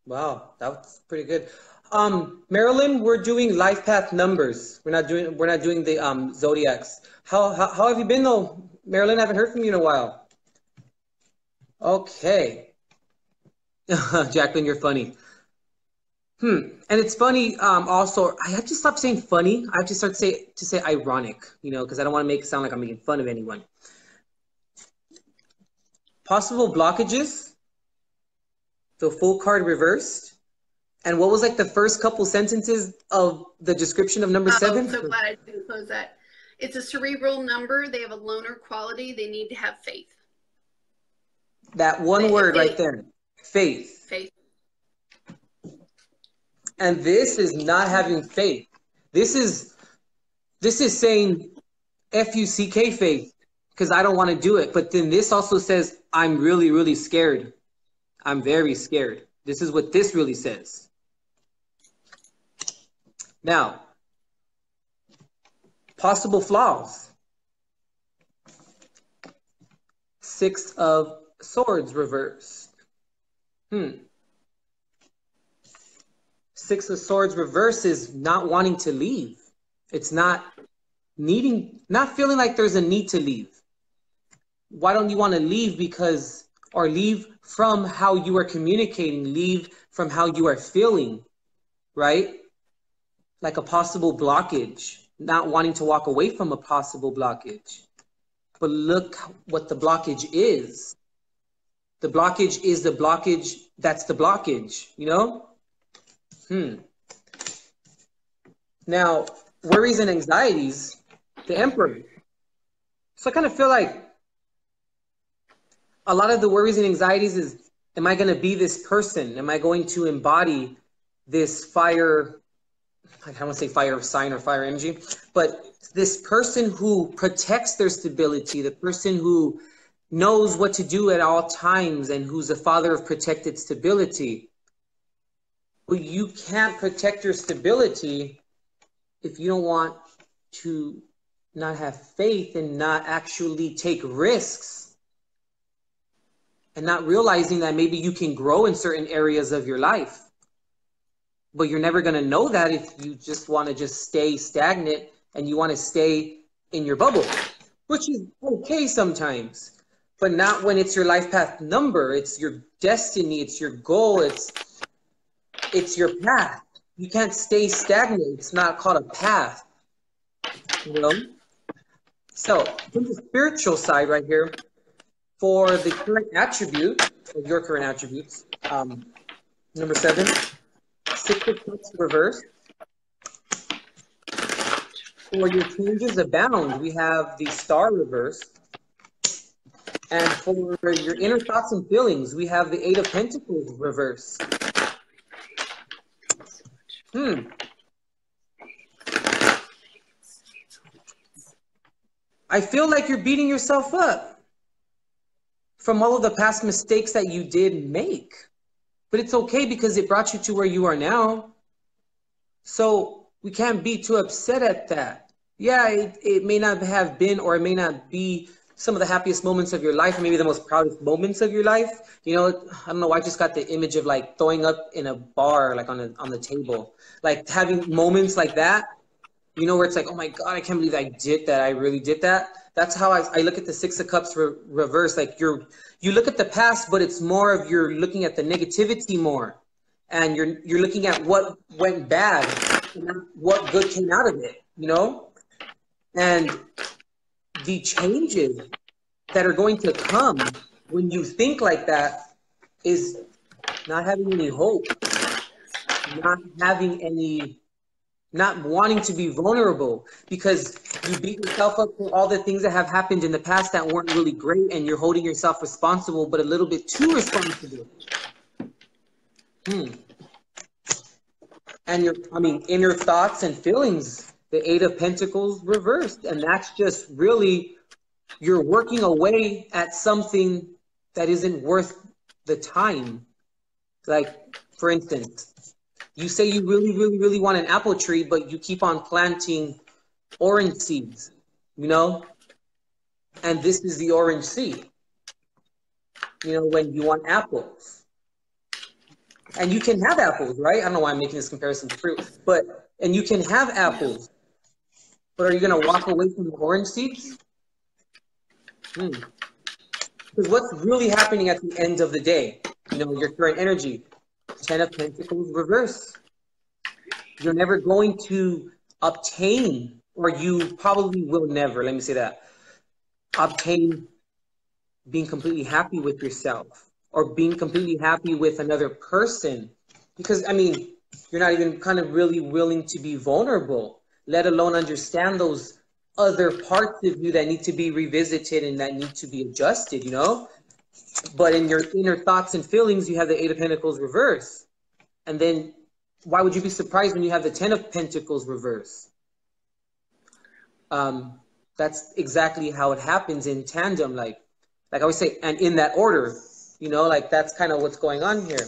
Wow, that was pretty good. Marilyn, we're doing life path numbers. We're not doing the zodiacs. How have you been though, Marilyn? I haven't heard from you in a while. Okay. Jacqueline, you're funny. And it's funny. Also, I have to stop saying funny. I have to start to say ironic. Because I don't want to make it sound like I'm making fun of anyone. Possible blockages. The full card reversed. And what was like the first couple sentences of the description of number 7? I'm so glad I didn't close that. It's a cerebral number. They have a loner quality. They need to have faith. That one word right there. Faith. Faith. And this is not having faith. This is saying F-U-C-K faith, because I don't want to do it. But then this also says, I'm really, really scared. I'm very scared. This is what this really says. Now, possible flaws. 6 of Swords reversed. 6 of Swords reverse is not wanting to leave. It's not feeling like there's a need to leave. Why don't you want to leave? Or leave from how you are communicating, leave from how you are feeling, right? Like a possible blockage, not wanting to walk away from a possible blockage. But look what the blockage is. The blockage is the blockage. That's the blockage, Now, worries and anxieties, the Emperor. So I kind of feel like a lot of the worries and anxieties is, am I going to be this person? Am I going to embody this fire? I don't want to say fire sign or fire energy, but this person who protects their stability, the person who knows what to do at all times and who's a father of protected stability. But you can't protect your stability if you don't want to not have faith and not actually take risks and not realizing that maybe you can grow in certain areas of your life. But you're never going to know that if you just want to just stay stagnant and you want to stay in your bubble, which is okay sometimes. But not when it's your life path number. It's your destiny. It's your goal. It's your path. You can't stay stagnant. It's not called a path. So from the spiritual side right here, for the current attribute, or your current attributes, number 7, 6 of Cups reversed. For your changes abound, we have the Star reversed. And for your inner thoughts and feelings, we have the 8 of Pentacles reversed. I feel like you're beating yourself up from all of the past mistakes that you did make. But it's okay because it brought you to where you are now. So we can't be too upset at that. Yeah, it may not have been, or it may not be some of the happiest moments of your life, or maybe the most proudest moments of your life. I don't know why I just got the image of like throwing up in a bar, like on the table, like having moments like that, where it's like, oh my God, I can't believe I did that. I really did that. That's how I look at the 6 of Cups reverse. Like you look at the past, but it's more of you're looking at the negativity more, and you're looking at what went bad and what good came out of it, and the changes that are going to come when you think like that is not having any hope. not having any, not wanting to be vulnerable because you beat yourself up for all the things that have happened in the past that weren't really great, and you're holding yourself responsible, but a little bit too responsible. And inner thoughts and feelings, the Eight of Pentacles reversed. And that's just really, you're working away at something that isn't worth the time. Like, for instance, you say you really, really, really want an apple tree, but you keep on planting orange seeds, you know? And this is the orange seed, you know, when you want apples. And you can have apples, right? I don't know why I'm making this comparison to fruit, and you can have apples, but are you going to walk away from the orange seeds? Because what's really happening at the end of the day, you know, your current energy, 10 of Pentacles reverse. You're never going to obtain, or you probably will never, let me say that, obtain being completely happy with yourself or being completely happy with another person. Because, I mean, you're not even kind of really willing to be vulnerable, let alone understand those other parts of you that need to be revisited and that need to be adjusted, you know? But in your inner thoughts and feelings, you have the Eight of Pentacles reverse. And then why would you be surprised when you have the 10 of Pentacles reverse? That's exactly how it happens in tandem, like I always say, and in that order, you know, like that's kind of what's going on here.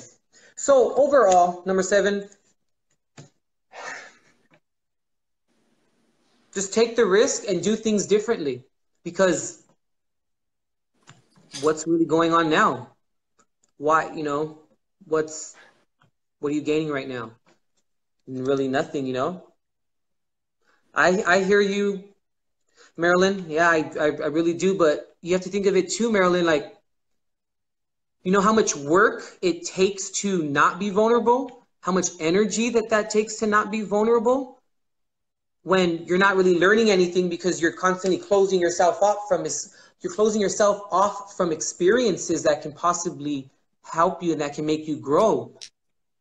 So overall, number 7, just take the risk and do things differently, because what's really going on now? Why, you know, what are you gaining right now? Really nothing, you know? I hear you, Marilyn. Yeah, I really do. But you have to think of it too, Marilyn, like, you know how much work it takes to not be vulnerable? How much energy that takes to not be vulnerable? When you're not really learning anything because you're constantly closing yourself up from this, you're closing yourself off from experiences that can possibly help you and that can make you grow.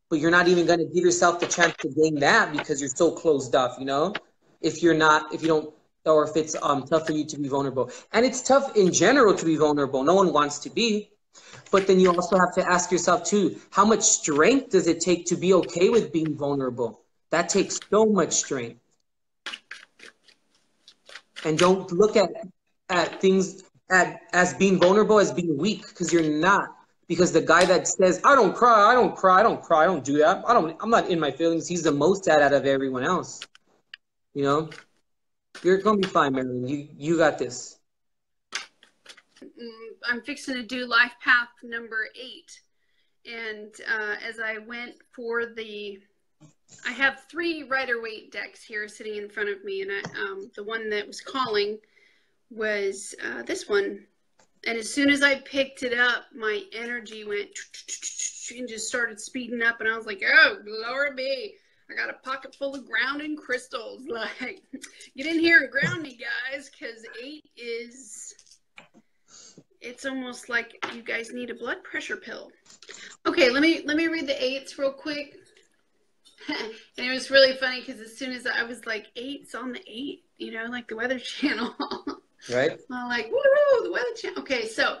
But you're not even going to give yourself the chance to gain that because you're so closed off, you know? If you don't, or if it's tough for you to be vulnerable. And it's tough in general to be vulnerable. No one wants to be. But then you also have to ask yourself too, how much strength does it take to be okay with being vulnerable? That takes so much strength. And don't look at things as being vulnerable as being weak, because you're not. Because the guy that says, I don't cry, I don't cry, I don't cry, I don't do that, I'm not in my feelings, he's the most sad out of everyone else. You know? You're gonna be fine, Marilyn. You got this. I'm fixing to do life path number 8. And as I went for I have 3 Rider-Waite decks here sitting in front of me, and the one that was calling was this one. And as soon as I picked it up, my energy went and just started speeding up, and I was like, oh, glory be. I got a pocket full of grounding crystals. Like, get in here and ground me, guys, because 8 is... It's almost like you guys need a blood pressure pill. Okay, let me read the 8s real quick. And it was really funny because as soon as I was like, 8's on the 8, you know, like the Weather Channel. Right. I'm like, woo, the Weather Channel. Okay, so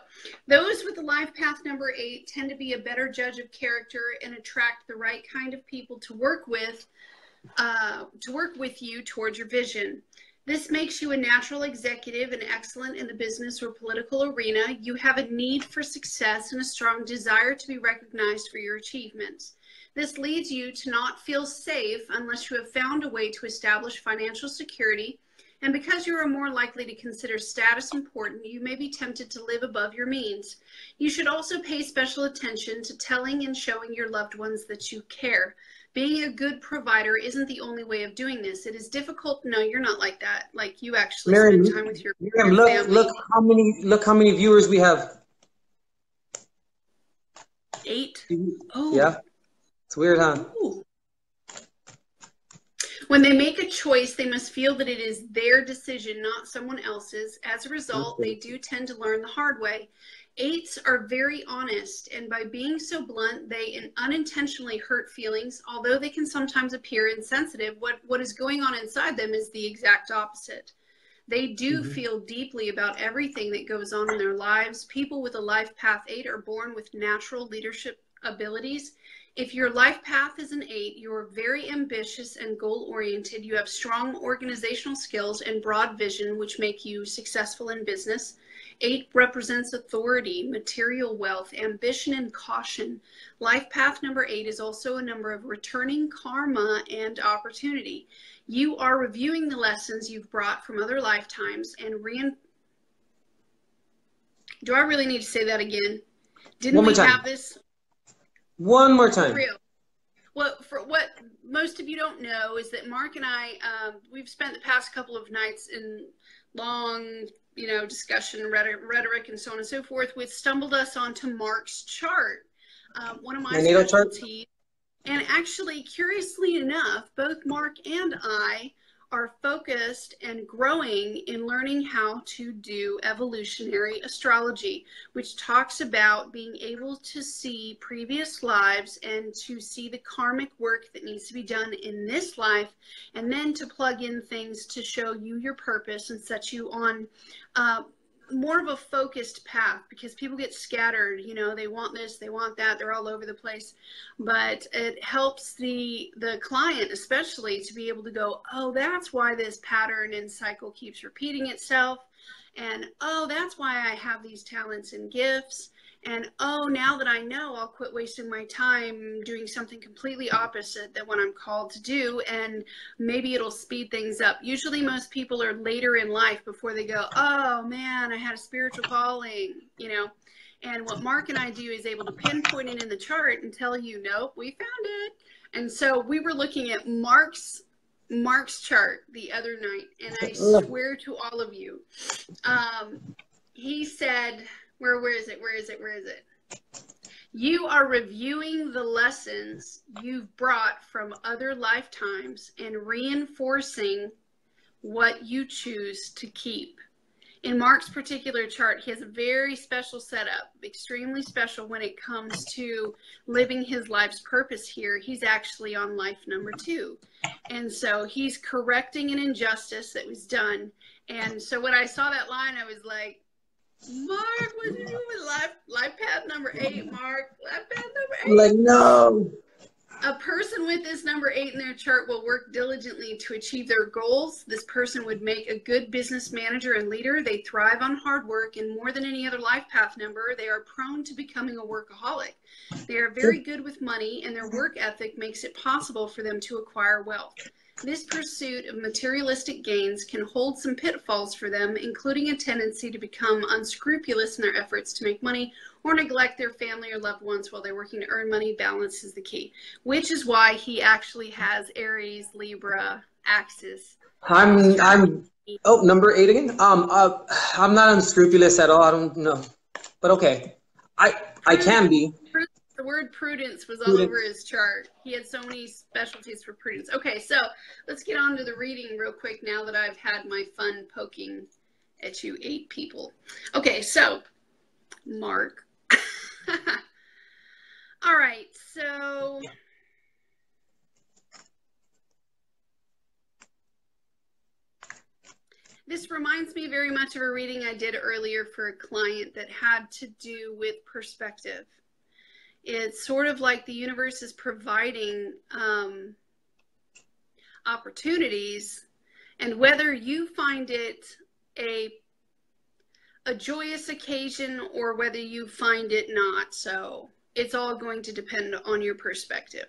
those with the life path number 8 tend to be a better judge of character and attract the right kind of people to work with you towards your vision. This makes you a natural executive and excellent in the business or political arena. You have a need for success and a strong desire to be recognized for your achievements. This leads you to not feel safe unless you have found a way to establish financial security. And because you are more likely to consider status important, you may be tempted to live above your means. You should also pay special attention to telling and showing your loved ones that you care. Being a good provider isn't the only way of doing this. It is difficult. No, you're not like that. Like, you actually Miriam, spend time with your family. Look how many viewers we have. 8. Oh. Yeah. It's weird, huh? Ooh. When they make a choice, they must feel that it is their decision, not someone else's. As a result, they do tend to learn the hard way. 8s are very honest, and by being so blunt, they unintentionally hurt feelings. Although they can sometimes appear insensitive, what is going on inside them is the exact opposite. They do feel deeply about everything that goes on in their lives. People with a life path 8 are born with natural leadership abilities. If your life path is an 8, you're very ambitious and goal-oriented. You have strong organizational skills and broad vision, which make you successful in business. 8 represents authority, material wealth, ambition, and caution. Life path number 8 is also a number of returning karma and opportunity. You are reviewing the lessons you've brought from other lifetimes and Do I really need to say that again? Didn't we have this? One more time. Real. Well, for what most of you don't know is that Mark and I, we've spent the past couple of nights in long, discussion, rhetoric, and so on and so forth, which stumbled us onto Mark's chart. One of my specialties. And actually, curiously enough, both Mark and I are focused and growing in learning how to do evolutionary astrology, which talks about being able to see previous lives and to see the karmic work that needs to be done in this life, and then to plug in things to show you your purpose and set you on more of a focused path, because people get scattered, they want this, they want that, they're all over the place. But it helps the client especially to be able to go, oh, that's why this pattern and cycle keeps repeating itself, and oh, that's why I have these talents and gifts, and oh, now that I know, I'll quit wasting my time doing something completely opposite than what I'm called to do, and maybe it'll speed things up. Usually most people are later in life before they go, oh man, I had a spiritual calling, and what Mark and I do is able to pinpoint it in the chart and tell you, nope, we found it. And so we were looking at Mark's chart the other night, and I swear to all of you, he said, where is it? You are reviewing the lessons you've brought from other lifetimes and reinforcing what you choose to keep. In Mark's particular chart, he has a very special setup, extremely special when it comes to living his life's purpose here. He's actually on life number 2. And so he's correcting an injustice that was done. And so when I saw that line, I was like, Mark, what are you doing with life path number 8, Mark? Life path number 8. Like, no. A person with this number 8 in their chart will work diligently to achieve their goals. This person would make a good business manager and leader. They thrive on hard work, and more than any other life path number, they are prone to becoming a workaholic. They are very good with money, and their work ethic makes it possible for them to acquire wealth. This pursuit of materialistic gains can hold some pitfalls for them, including a tendency to become unscrupulous in their efforts to make money or neglect their family or loved ones while they're working to earn money. Balance is the key, which is why he actually has Aries, Libra, axis. I'm number 8 again. I'm not unscrupulous at all. I don't know, but okay, I can be. The word prudence was all over his chart. He had so many specialties for prudence. Okay, so let's get on to the reading real quick now that I've had my fun poking at you 8 people. Okay, so Mark. All right, so this reminds me very much of a reading I did earlier for a client that had to do with perspective. It's sort of like the universe is providing opportunities, and whether you find it a joyous occasion or whether you find it not so, it's all going to depend on your perspective.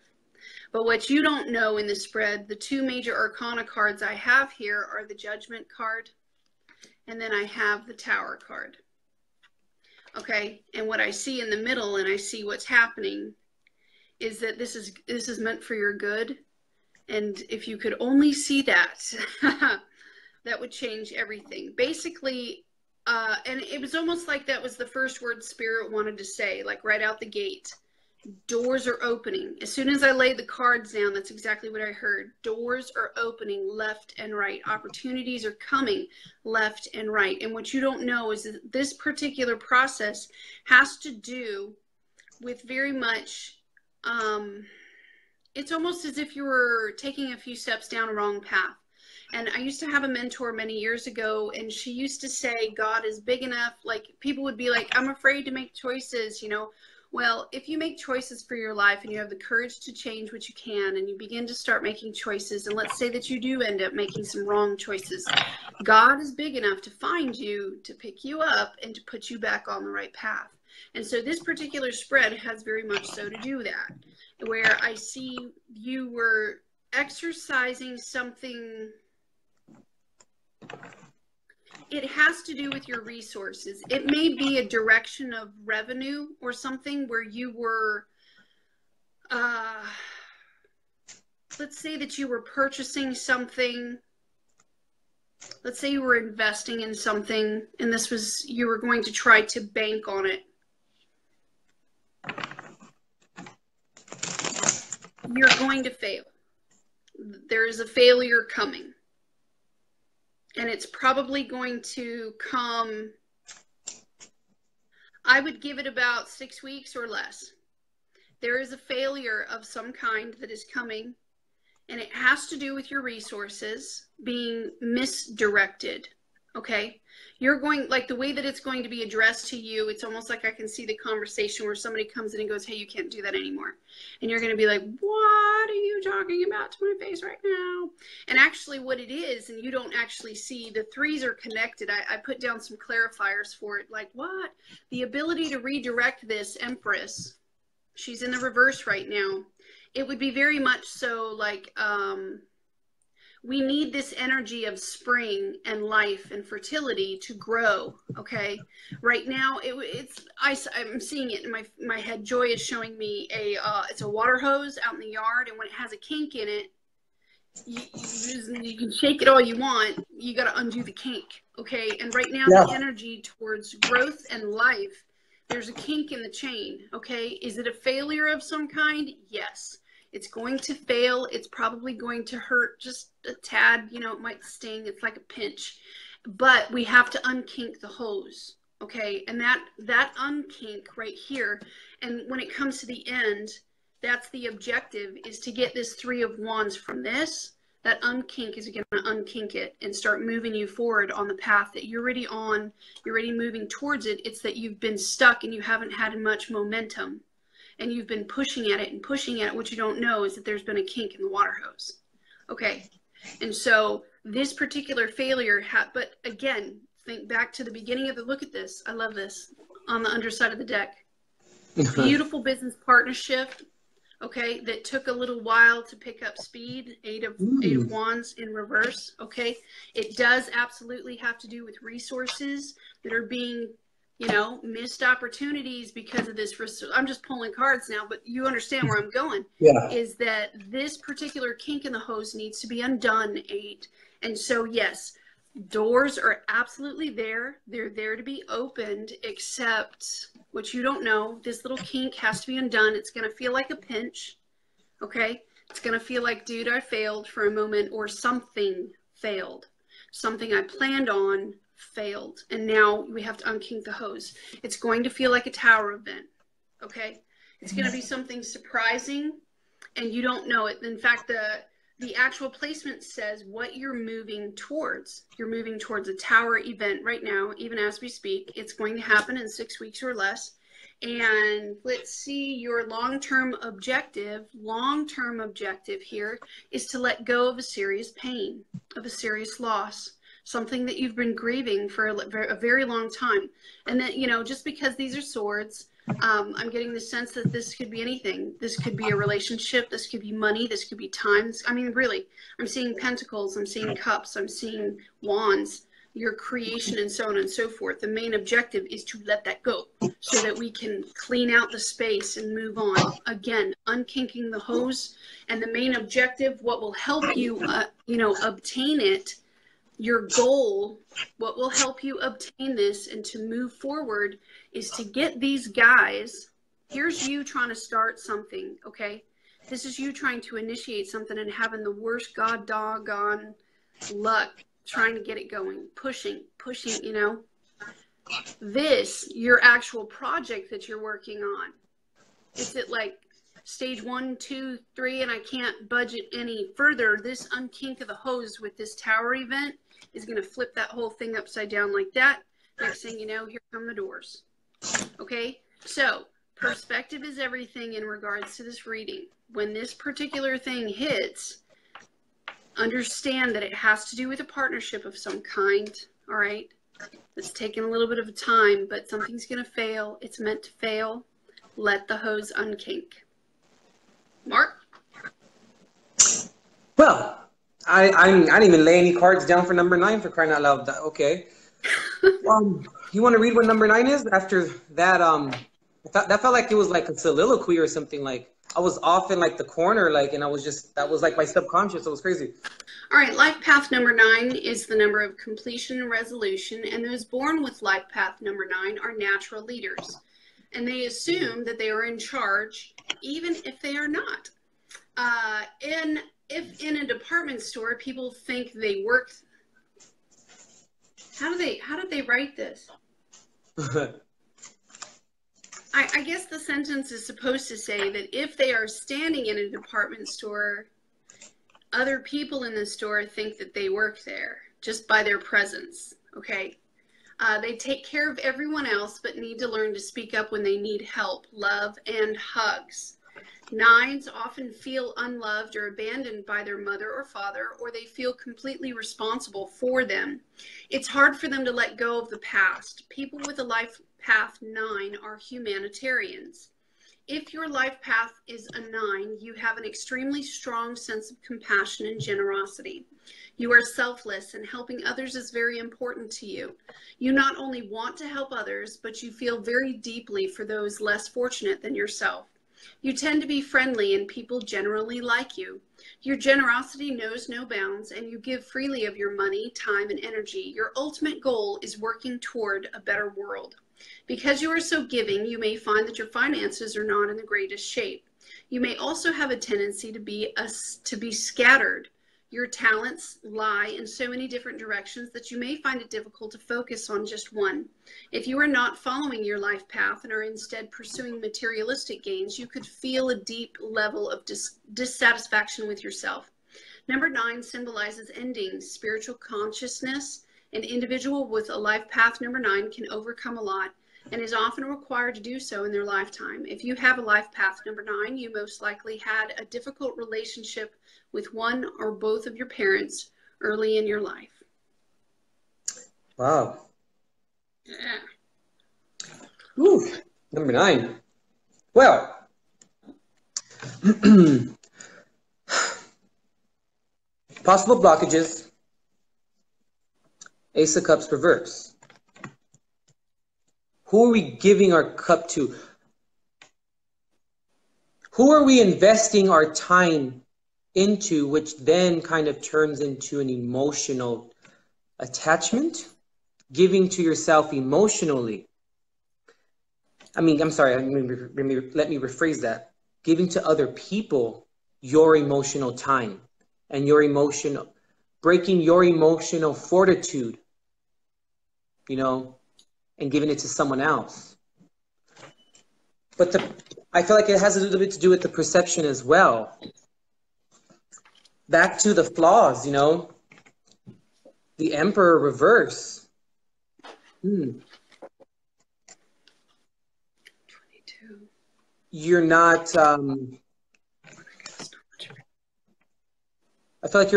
But what you don't know in the spread, the 2 major arcana cards I have here are the Judgment card, and then I have the Tower card. Okay, and what I see in the middle, and I see what's happening, is that this is meant for your good. And if you could only see that, that would change everything. Basically, and it was almost like that was the first word Spirit wanted to say, like right out the gate. Doors are opening. As soon as I laid the cards down, that's exactly what I heard. Doors are opening left and right. Opportunities are coming left and right. And what you don't know is that this particular process has to do with very much, it's almost as if you were taking a few steps down a wrong path. And I used to have a mentor many years ago, and she used to say, God is big enough. Like, people would be like, I'm afraid to make choices, you know. Well, if you make choices for your life and you have the courage to change what you can, and you begin to start making choices, and let's say that you do end up making some wrong choices, God is big enough to find you, to pick you up, and to put you back on the right path. And so this particular spread has very much so to do that, where I see you were exercising something. It has to do with your resources. It may be a direction of revenue or something where you were, let's say that you were purchasing something. Let's say you were investing in something, and this was, you were going to try to bank on it. You're going to fail. There is a failure coming. And it's probably going to come, I would give it about 6 weeks or less. There is a failure of some kind that is coming, and it has to do with your resources being misdirected, okay? You're going, like the way that it's going to be addressed to you, it's almost like I can see the conversation where somebody comes in and goes, hey, you can't do that anymore. And you're going to be like, what are you talking about to my face right now? And actually what it is, and you don't actually see, the threes are connected. I put down some clarifiers for it. Like what? The ability to redirect this Empress, she's in the reverse right now. It would be very much so like, we need this energy of spring and life and fertility to grow, okay? Right now, I'm seeing it in my head. Joy is showing me it's a water hose out in the yard, and when it has a kink in it, you can shake it all you want. You got to undo the kink, okay? And right now, the energy towards growth and life, there's a kink in the chain, okay? Is it a failure of some kind? Yes. It's going to fail. It's probably going to hurt just a tad. You know, it might sting. It's like a pinch. But we have to unkink the hose, okay? And that unkink right here, and when it comes to the end, that's the objective, is to get this 3 of Wands from this. That unkink is going to unkink it and start moving you forward on the path that you're already on. You're already moving towards it. It's that you've been stuck and you haven't had much momentum. And you've been pushing at it and pushing at it. What you don't know is that there's been a kink in the water hose. Okay. And so this particular failure, but again, think back to the beginning of the, look at this. I love this on the underside of the deck. Beautiful business partnership. Okay. That took a little while to pick up speed. 8 of Wands in reverse. Okay. It does absolutely have to do with resources that are being, you know, missed opportunities because of this. I'm just pulling cards now, but you understand where I'm going. Yeah. Is that this particular kink in the hose needs to be undone, 8. And so, yes, doors are absolutely there. They're there to be opened, except what you don't know, this little kink has to be undone. It's going to feel like a pinch, okay? It's going to feel like, dude, I failed for a moment, or something failed. Something I planned on failed, and now we have to unkink the hose. It's going to feel like a tower event, okay? It's going to be something surprising, and you don't know it. In fact, the actual placement says what you're moving towards. You're moving towards a tower event right now, even as we speak. It's going to happen in 6 weeks or less. And let's see, your long-term objective here is to let go of a serious pain, of a serious loss, something that you've been grieving for a very long time. And that, you know, just because these are swords, I'm getting the sense that this could be anything. This could be a relationship. This could be money. This could be time. I mean, really, I'm seeing pentacles. I'm seeing cups. I'm seeing wands, your creation, and so on and so forth. The main objective is to let that go so that we can clean out the space and move on. Again, unkinking the hose. And the main objective, what will help you, you know, obtain it, your goal, what will help you obtain this and to move forward, is to get these guys, Here's you trying to start something, okay? This is you trying to initiate something and having the worst god doggone luck trying to get it going, pushing, you know. This, your actual project that you're working on, is it like stage 1, 2, 3, and I can't budget any further? This unkink of the hose with this tower event is going to flip that whole thing upside down like that. Next thing you know, here come the doors. Okay, so perspective is everything in regards to this reading. When this particular thing hits, understand that it has to do with a partnership of some kind, all right? It's taking a little bit of time, but something's going to fail. It's meant to fail. Let the hose unkink. Mark? Well, I didn't even lay any cards down for number 9, for crying out loud. Okay. You want to read what number 9 is? After that, that felt like it was like a soliloquy or something. Like I was off in like the corner, like, and I was just, that was like my subconscious. It was crazy. All right, life path number 9 is the number of completion and resolution, and those born with life path number 9 are natural leaders, and they assume that they are in charge, even if they are not. If in a department store, people think they work. How did they write this? I guess the sentence is supposed to say that if they are standing in a department store, other people in the store think that they work there just by their presence, okay? They take care of everyone else, but need to learn to speak up when they need help, love, and hugs. 9s often feel unloved or abandoned by their mother or father, or they feel completely responsible for them. It's hard for them to let go of the past. People with a life path 9 are humanitarians. If your life path is a 9, you have an extremely strong sense of compassion and generosity. You are selfless, and helping others is very important to you. You not only want to help others, but you feel very deeply for those less fortunate than yourself. You tend to be friendly, and people generally like you. Your generosity knows no bounds, and you give freely of your money, time, and energy. Your ultimate goal is working toward a better world. Because you are so giving, you may find that your finances are not in the greatest shape. You may also have a tendency to be scattered. Your talents lie in so many different directions that you may find it difficult to focus on just one. If you are not following your life path and are instead pursuing materialistic gains, you could feel a deep level of dissatisfaction with yourself. Number 9 symbolizes endings, spiritual consciousness. An individual with a life path number 9 can overcome a lot and is often required to do so in their lifetime. If you have a life path number 9, you most likely had a difficult relationship with one or both of your parents early in your life. Wow. Yeah. Ooh, number 9. Well, possible blockages. Ace of Cups reverse. Who are we giving our cup to? Who are we investing our time into, which then kind of turns into an emotional attachment? Giving to yourself emotionally. I mean, I'm sorry, let me rephrase that. Giving to other people your emotional time and breaking your emotional fortitude, you know, and giving it to someone else. But I feel like it has a little bit to do with the perception as well. Back to the flaws, you know, the Emperor reverse. 22. You're not, I feel like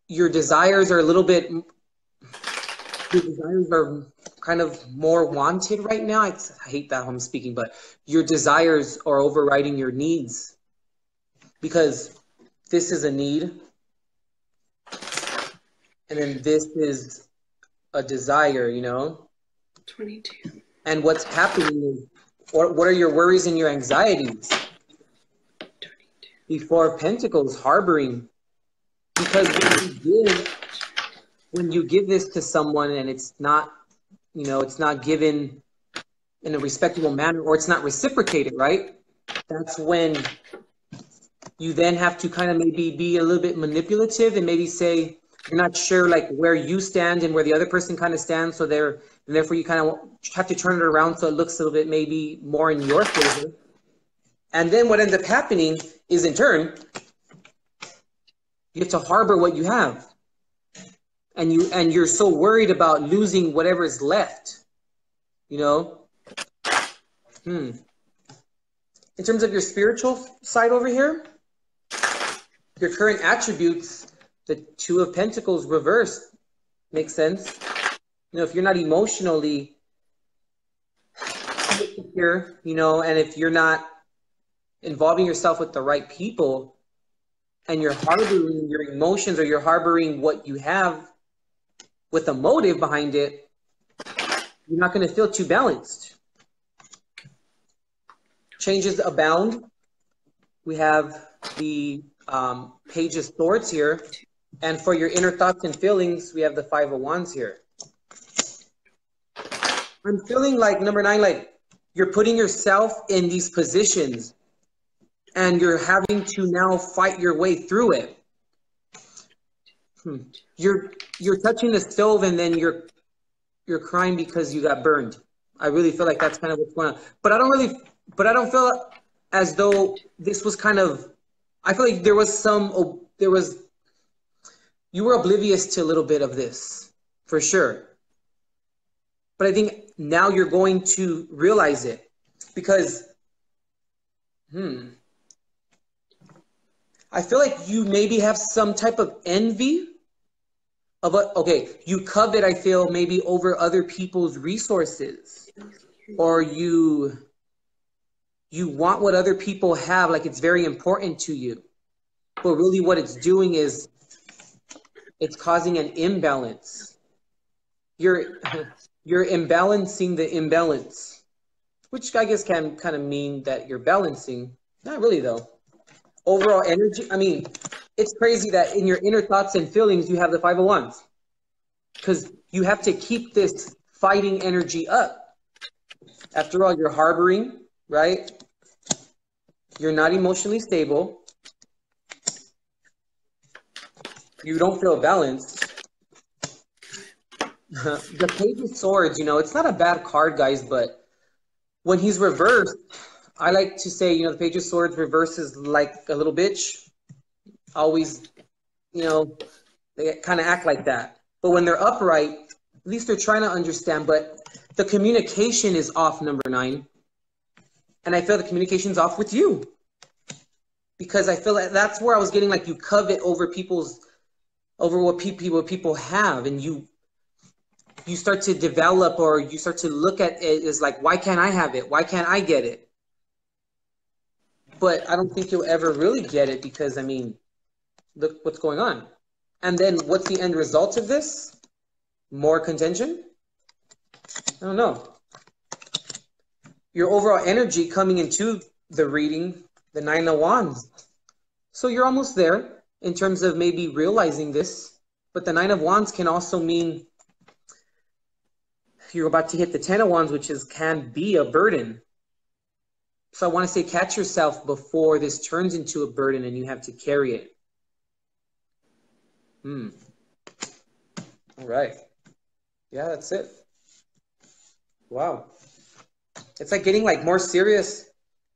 your desires are a little bit, your desires are kind of more wanted right now. I hate that how I'm speaking, but your desires are overriding your needs because this is a need. And then this is a desire, you know? 22. And what's happening is, what are your worries and your anxieties? 22. The Four of Pentacles, harboring. Because when you give this to someone and it's not, you know, it's not given in a respectable manner, or it's not reciprocated, right? That's when you then have to kind of maybe be a little bit manipulative and maybe say you're not sure like where you stand and where the other person kind of stands. So therefore you kind of have to turn it around so it looks a little bit maybe more in your favor. And then what ends up happening is in turn, you have to harbor what you have. And you're so worried about losing whatever is left, you know? In terms of your spiritual side over here, your current attributes, the Two of Pentacles reversed, makes sense. You know, if you're not emotionally secure, you know, and if you're not involving yourself with the right people, and you're harboring your emotions or you're harboring what you have with a motive behind it, you're not going to feel too balanced. Changes abound. We have the Page of Swords here. And for your inner thoughts and feelings, we have the Five of Wands here. I'm feeling like, number 9, like you're putting yourself in these positions and you're having to now fight your way through it. You're touching the stove and then you're crying because you got burned. I really feel like that's kind of what's going on. But I don't feel as though this was kind of, I feel like you were oblivious to a little bit of this, for sure. But I think now you're going to realize it because, I feel like you maybe have some type of envy of you covet, I feel, maybe over other people's resources, or you want what other people have, like it's very important to you. But really what it's doing is it's causing an imbalance. You're imbalancing the imbalance, which I guess can kind of mean that you're balancing. Not really though. Overall energy, I mean, it's crazy that in your inner thoughts and feelings, you have the Five of Wands. Because you have to keep this fighting energy up. After all, you're harboring, right? You're not emotionally stable. You don't feel balanced. The Page of Swords, you know, it's not a bad card, guys, but when he's reversed, I like to say, you know, the Page of Swords reverses like a little bitch. Always, you know, they kind of act like that. But when they're upright, at least they're trying to understand. But the communication is off, number 9. And I feel the communication's off with you. Because I feel like that's where I was getting like you covet over what people have. And you start to develop, or you start to look at it as like, why can't I have it? Why can't I get it? But I don't think you'll ever really get it because, I mean, look what's going on. And then what's the end result of this? More contention? I don't know. Your overall energy coming into the reading, the Nine of Wands. So you're almost there in terms of maybe realizing this. But the Nine of Wands can also mean you're about to hit the Ten of Wands, which can be a burden. So I want to say catch yourself before this turns into a burden and you have to carry it. All right. Yeah, that's it. Wow. It's like getting like more serious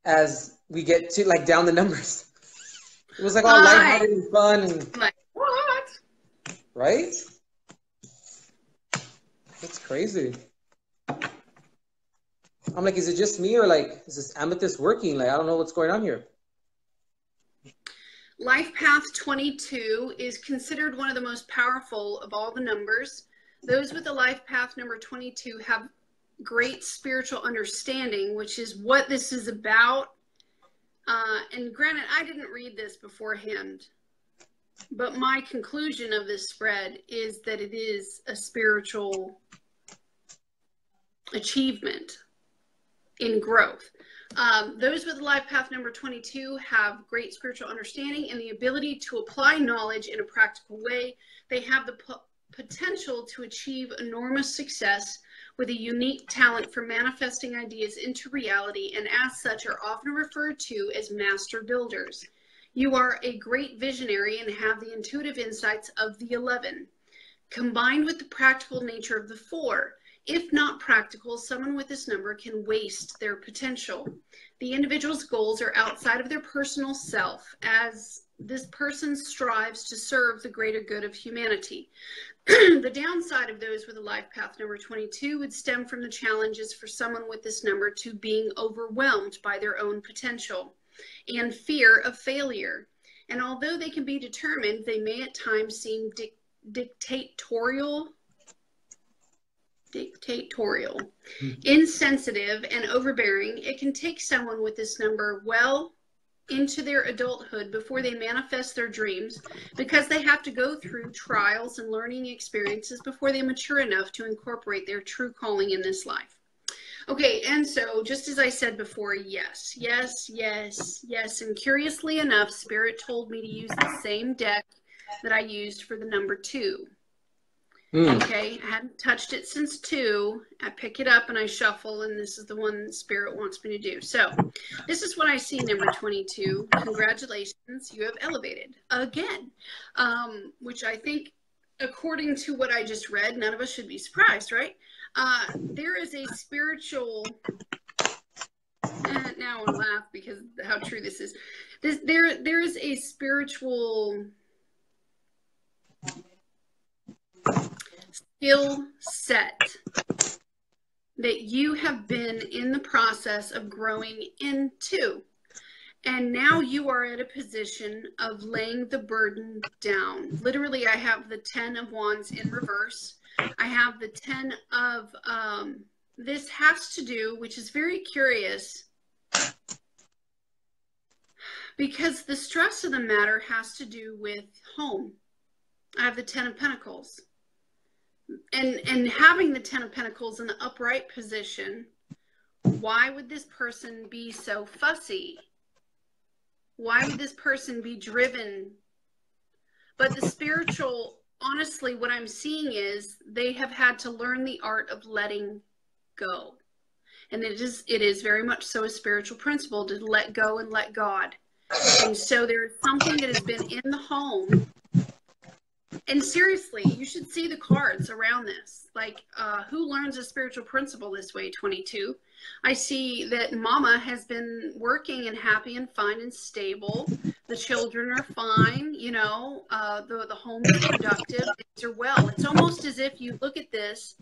as we get to like down the numbers. It was like all lighthearted and fun. And, like, what? Right? That's crazy. I'm like, is it just me or like, is this amethyst working? Like, I don't know what's going on here. Life Path 22 is considered one of the most powerful of all the numbers. Those with the Life Path number 22 have great spiritual understanding, which is what this is about. And granted, I didn't read this beforehand, but my conclusion of this spread is that it is a spiritual achievement in growth. Those with the Life Path number 22 have great spiritual understanding and the ability to apply knowledge in a practical way. They have the potential to achieve enormous success with a unique talent for manifesting ideas into reality, and as such are often referred to as master builders. You are a great visionary and have the intuitive insights of the 11, combined with the practical nature of the 4. If not practical, someone with this number can waste their potential. The individual's goals are outside of their personal self, as this person strives to serve the greater good of humanity. The downside of those with a life path number 22 would stem from the challenges for someone with this number to being overwhelmed by their own potential and fear of failure. And although they can be determined, they may at times seem dictatorial, insensitive, and overbearing. It can take someone with this number well into their adulthood before they manifest their dreams, because they have to go through trials and learning experiences before they mature enough to incorporate their true calling in this life. Okay, and so just as I said before, yes, yes, yes, yes. And curiously enough, Spirit told me to use the same deck that I used for the number 2. Okay, I hadn't touched it since 2. I pick it up and I shuffle, and this is the one Spirit wants me to do. So this is what I see, number 22. Congratulations, you have elevated again, which I think, according to what I just read, none of us should be surprised, right? There is a spiritual, now I want to laugh because how true this is. There is a spiritual skill set that you have been in the process of growing into. And now you are at a position of laying the burden down. Literally, I have the 10 of Wands in reverse. I have the 10 of, this has to do, which is very curious, because the stress of the matter has to do with home. I have the 10 of Pentacles. And having the 10 of Pentacles in the upright position, why would this person be so fussy? Why would this person be driven? But the spiritual, honestly, what I'm seeing is they have had to learn the art of letting go. And it is very much so a spiritual principle to let go and let God. And so there's something that has been in the home. And seriously, you should see the cards around this. Like, who learns a spiritual principle this way, 22? I see that Mama has been working and happy and fine and stable. The children are fine, you know, the home is productive, things are well. It's almost as if you look at this,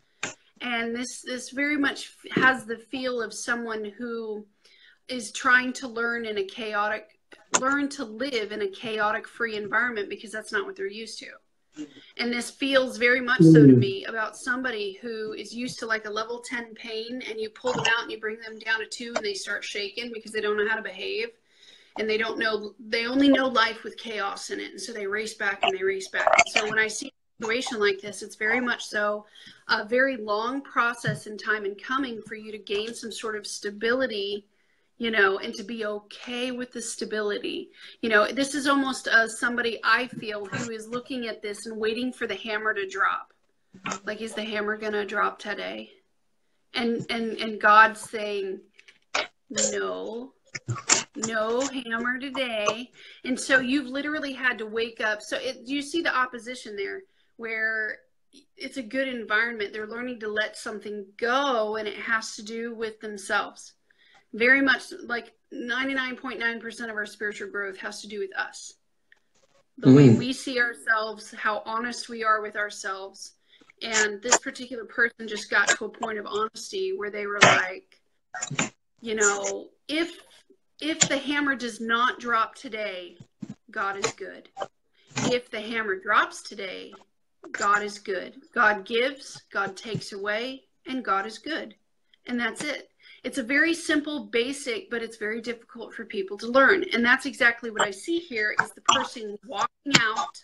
and this very much has the feel of someone who is trying to learn to live in a chaotic free environment, because that's not what they're used to. And this feels very much so to me about somebody who is used to like a level 10 pain, and you pull them out and you bring them down to 2 and they start shaking because they don't know how to behave, and they only know life with chaos in it, and so they race back and they race back. So when I see a situation like this, it's very much so a very long process in time and coming for you to gain some sort of stability, you know, and to be okay with the stability. You know, this is almost somebody, I feel, who is looking at this and waiting for the hammer to drop. Like, is the hammer gonna drop today? And God's saying, no hammer today. And so you've literally had to wake up. So you see the opposition there, where it's a good environment. They're learning to let something go, and it has to do with themselves. Very much like 99.9% of our spiritual growth has to do with us. The way we see ourselves, how honest we are with ourselves. And this particular person just got to a point of honesty where they were like, you know, if the hammer does not drop today, God is good. If the hammer drops today, God is good. God gives, God takes away, and God is good. And that's it. It's a very simple, basic, but it's very difficult for people to learn. And that's exactly what I see here, is the person walking out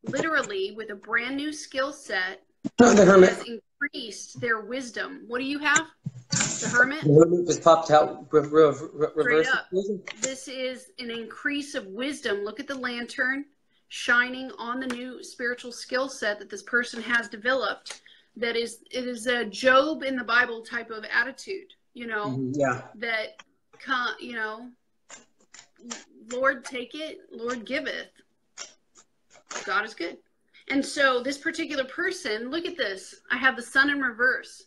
literally with a brand new skill set that has increased their wisdom. What do you have? The Hermit? The Hermit just popped out. Reverse. This is an increase of wisdom. Look at the lantern shining on the new spiritual skill set that this person has developed. That is, it is a Job in the Bible type of attitude, you know, Yeah. that, you know, Lord take it, Lord giveth. God is good. And so this particular person, look at this. I have the sun in reverse.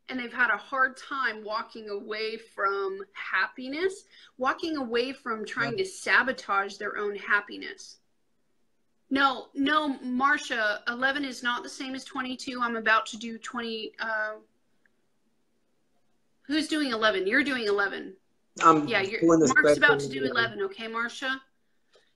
And they've had a hard time walking away from happiness, walking away from trying to sabotage their own happiness. No, Marcia, 11 is not the same as 22. I'm about to do 20. Who's doing 11? You're doing 11. Yeah, Mark's about to do 11. Okay, Marcia?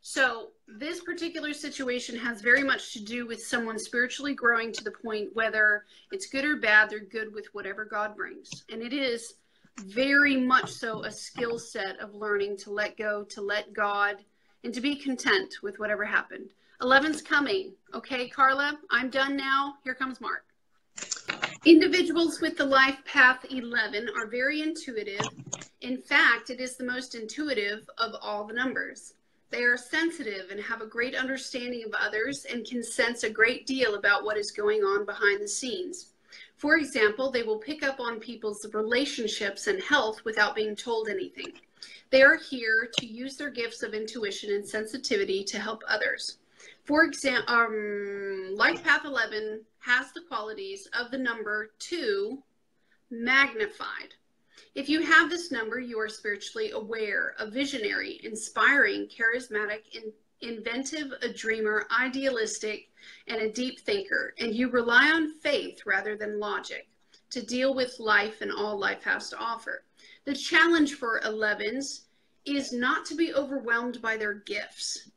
So this particular situation has very much to do with someone spiritually growing to the point whether it's good or bad, they're good with whatever God brings. And it is very much so a skill set of learning to let go, to let God, and to be content with whatever happened. 11's coming. Okay, Carla, I'm done now. Here comes Mark. Individuals with the life path 11 are very intuitive. In fact, it is the most intuitive of all the numbers. They are sensitive and have a great understanding of others and can sense a great deal about what is going on behind the scenes. For example, they will pick up on people's relationships and health without being told anything. They are here to use their gifts of intuition and sensitivity to help others. For example, Life Path 11 has the qualities of the number 2 magnified. If you have this number, you are spiritually aware, a visionary, inspiring, charismatic, inventive, a dreamer, idealistic, and a deep thinker, and you rely on faith rather than logic to deal with life and all life has to offer. The challenge for 11s is not to be overwhelmed by their gifts.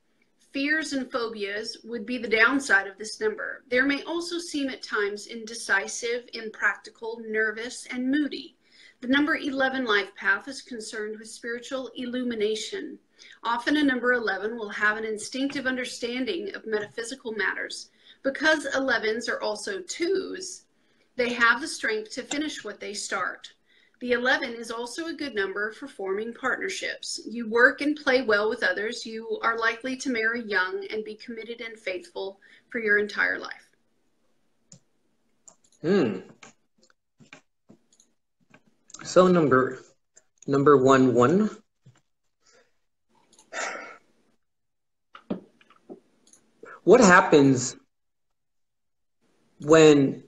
Fears and phobias would be the downside of this number. There may also seem at times indecisive, impractical, nervous, and moody. The number 11 life path is concerned with spiritual illumination. Often a number 11 will have an instinctive understanding of metaphysical matters. Because 11s are also 2s, they have the strength to finish what they start. The 11 is also a good number for forming partnerships. You work and play well with others. You are likely to marry young and be committed and faithful for your entire life. So number 1. What happens when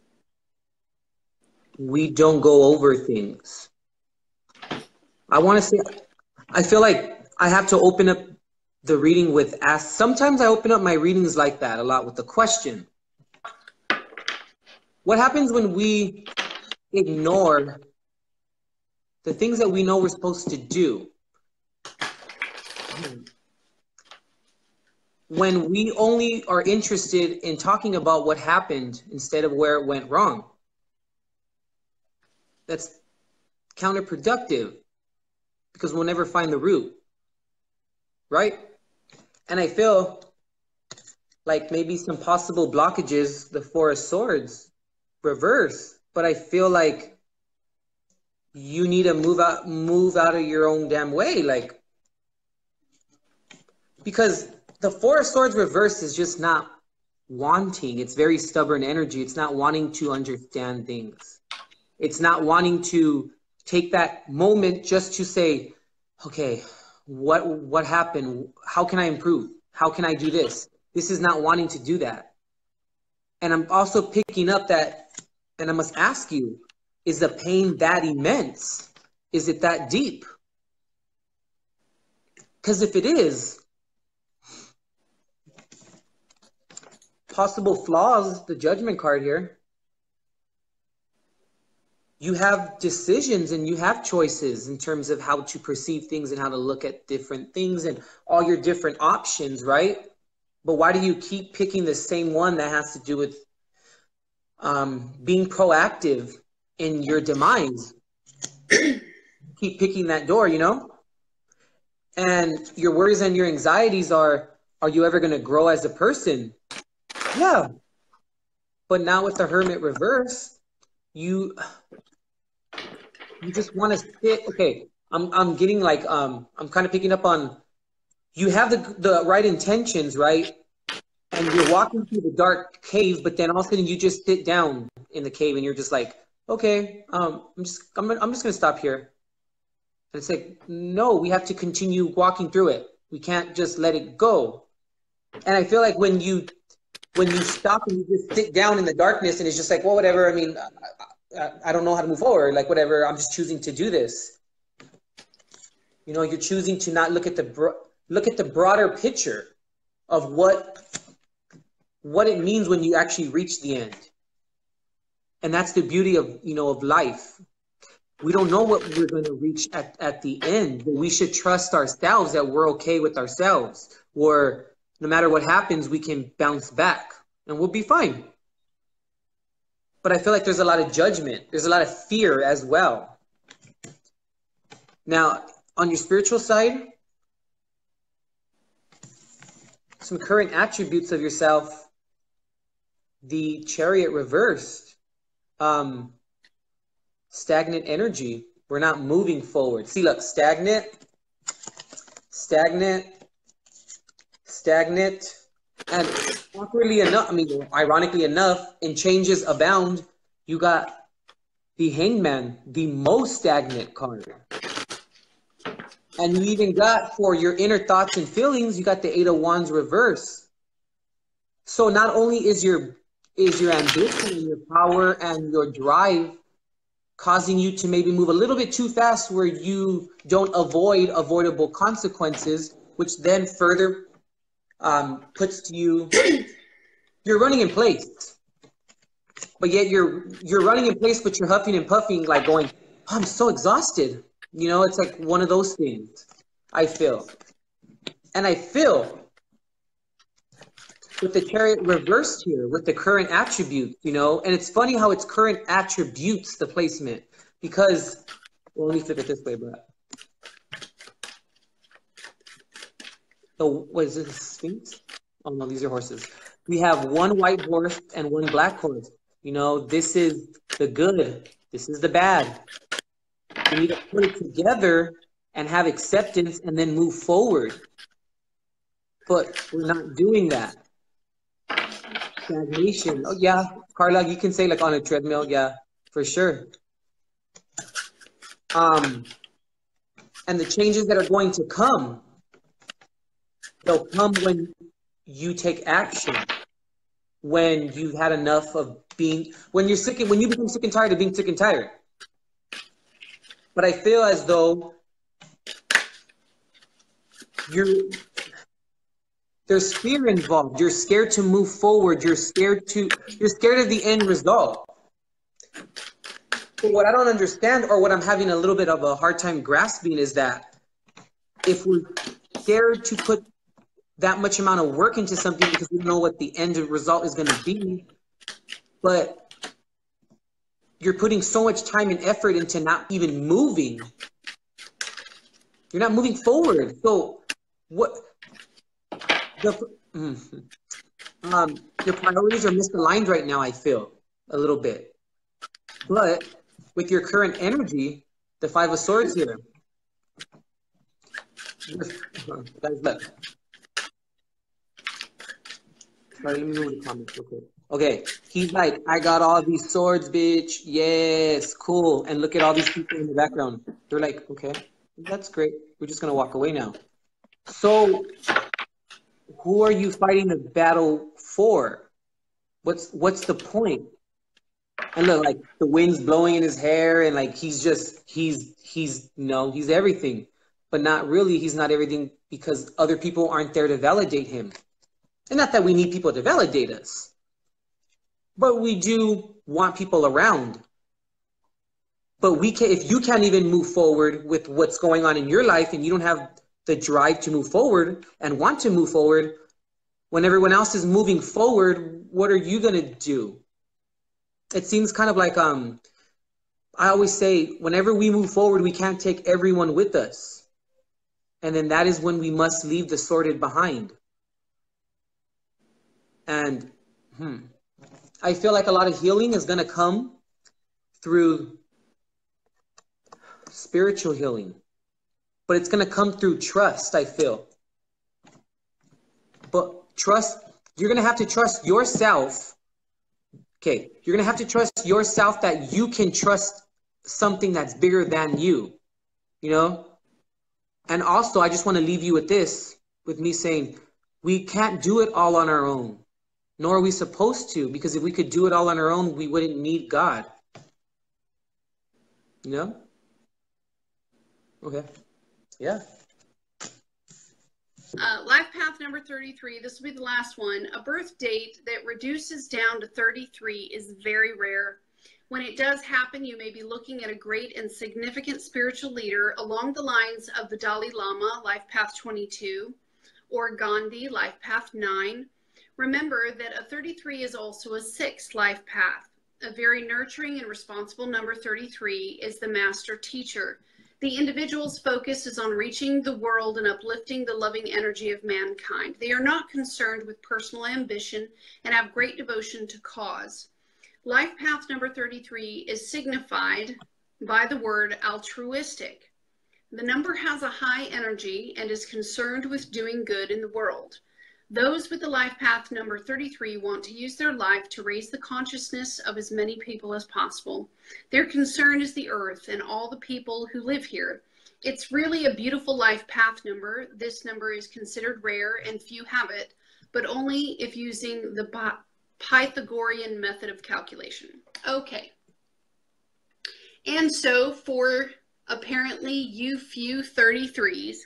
we don't go over things? I want to say, I feel like I have to open up the reading with ask. Sometimes I open up my readings like that a lot with the question. What happens when we ignore the things that we know we're supposed to do? When we only are interested in talking about what happened instead of where it went wrong. That's counterproductive because we'll never find the root, right? And I feel like maybe some possible blockages, the 4 of Swords, reverse, but I feel like you need to move out of your own damn way, like, because the 4 of Swords reverse is just not wanting. It's very stubborn energy. It's not wanting to understand things. It's not wanting to take that moment just to say, okay, what happened? How can I improve? How can I do this? This is not wanting to do that. And I'm also picking up that, and I must ask you, is the pain that immense? Is it that deep? Because if it is, possible flaws, the Judgment card here, you have decisions and you have choices in terms of how to perceive things and how to look at different things and all your different options, right? But why do you keep picking the same one that has to do with being proactive in your demise? Keep picking that door, you know? And your worries and your anxieties are you ever going to grow as a person? Yeah. But now with the Hermit reverse, you just want to sit. Okay, I'm getting like I'm kind of picking up on, you have the right intentions, right? and you're walking through the dark cave, but then all of a sudden you just sit down in the cave and you're just like, okay, I'm just gonna stop here. And it's like, no, we have to continue walking through it. We can't just let it go. And I feel like when you stop and you just sit down in the darkness and it's just like, well, whatever. I mean, I don't know how to move forward. Like, whatever. I'm just choosing to do this. You know, you're choosing to not look at the broader picture of what it means when you actually reach the end. And that's the beauty of, you know, of life. We don't know what we're going to reach at the end, but we should trust ourselves that we're okay with ourselves, or no matter what happens, we can bounce back and we'll be fine. But I feel like there's a lot of judgment. There's a lot of fear as well. Now, on your spiritual side, some current attributes of yourself, the Chariot reversed. Stagnant energy. We're not moving forward. See, look, stagnant, and awkwardly enough, I mean, ironically enough, in changes abound, you got the Hangman, the most stagnant card. And you even got, for your inner thoughts and feelings, you got the Eight of Wands reverse. So not only is your ambition and your power and your drive causing you to maybe move a little bit too fast where you don't avoid avoidable consequences, which then further puts you're running in place. But yet you're running in place, but you're huffing and puffing, like going, oh, I'm so exhausted. You know, it's like one of those things, I feel. And I feel with the Chariot reversed here, with the current attributes, you know, and it's funny how it's current attributes, the placement, because, well, let me flip it this way, bro. So, what is this, Sphinx? Oh, no, these are horses. We have one white horse and one black horse. You know, this is the good. This is the bad. We need to put it together and have acceptance and then move forward. But we're not doing that. Stagnation. Oh, yeah. Carla, you can say like on a treadmill. Yeah, for sure. And the changes that are going to come, they'll come when you take action. When you've had enough of when you become sick and tired of being sick and tired. But I feel as though there's fear involved. You're scared to move forward. You're scared of the end result. But what I don't understand, or what I'm having a little bit of a hard time grasping, is that if we're scared to put that much amount of work into something because we don't know what the end result is going to be, but you're putting so much time and effort into not even moving. You're not moving forward. So what? Your priorities are misaligned right now, I feel, a little bit. But with your current energy, the Five of Swords here. Guys, look. Sorry, let me move the comments real quick. Okay, he's like, I got all these swords, bitch. Yes, cool. And look at all these people in the background. They're like, okay, that's great. We're just going to walk away now. So who are you fighting the battle for? What's the point? And look, like the wind's blowing in his hair, and like he's everything, but not really. He's not everything because other people aren't there to validate him. And not that we need people to validate us, but we do want people around. But if you can't even move forward with what's going on in your life, and you don't have the drive to move forward and want to move forward, when everyone else is moving forward, what are you going to do? It seems kind of like, I always say, whenever we move forward, we can't take everyone with us. And then that is when we must leave the sordid behind. And I feel like a lot of healing is going to come through spiritual healing. But it's going to come through trust, I feel. But trust you're going to have to trust yourself. Okay, you're going to have to trust yourself that you can trust something that's bigger than you, you know? And also, I just want to leave you with this, with me saying, we can't do it all on our own, nor are we supposed to, because if we could do it all on our own, we wouldn't need God. You know? Okay. Yeah. Life path number 33. This will be the last one. A birth date that reduces down to 33 is very rare. When it does happen, you may be looking at a great and significant spiritual leader along the lines of the Dalai Lama, Life Path 22, or Gandhi, Life Path 9. Remember that a 33 is also a sixth life path. A very nurturing and responsible number 33 is the master teacher. The individual's focus is on reaching the world and uplifting the loving energy of mankind. They are not concerned with personal ambition and have great devotion to cause. Life path number 33 is signified by the word altruistic. The number has a high energy and is concerned with doing good in the world. Those with the life path number 33 want to use their life to raise the consciousness of as many people as possible. Their concern is the earth and all the people who live here. It's really a beautiful life path number. This number is considered rare and few have it, but only if using the Pythagorean method of calculation. Okay. And so for apparently you few 33s,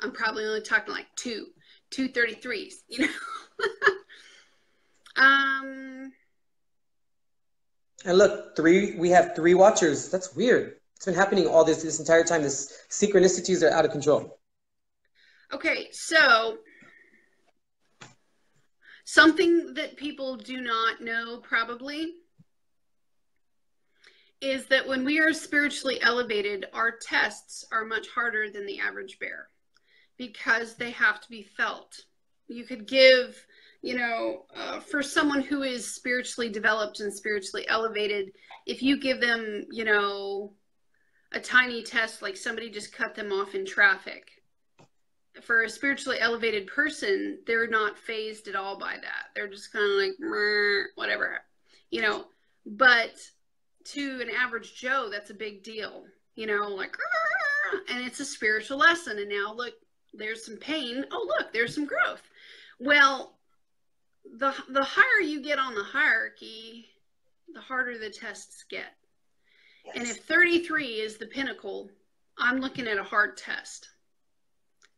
I'm probably only talking like two 33s, you know. And look, we have 3 watchers. That's weird. It's been happening all this entire time. This synchronicities are out of control. Okay, so something that people do not know probably is that when we are spiritually elevated, our tests are much harder than the average bear, because they have to be felt. You could give, you know, for someone who is spiritually developed and spiritually elevated, if you give them, you know, a tiny test, like somebody just cut them off in traffic, for a spiritually elevated person, they're not fazed at all by that. They're just kind of like, whatever, you know. But to an average Joe, that's a big deal, you know, like, and it's a spiritual lesson. And now look, there's some pain. Oh, look, there's some growth. Well, the higher you get on the hierarchy, the harder the tests get. Yes. And if 33 is the pinnacle, I'm looking at a hard test.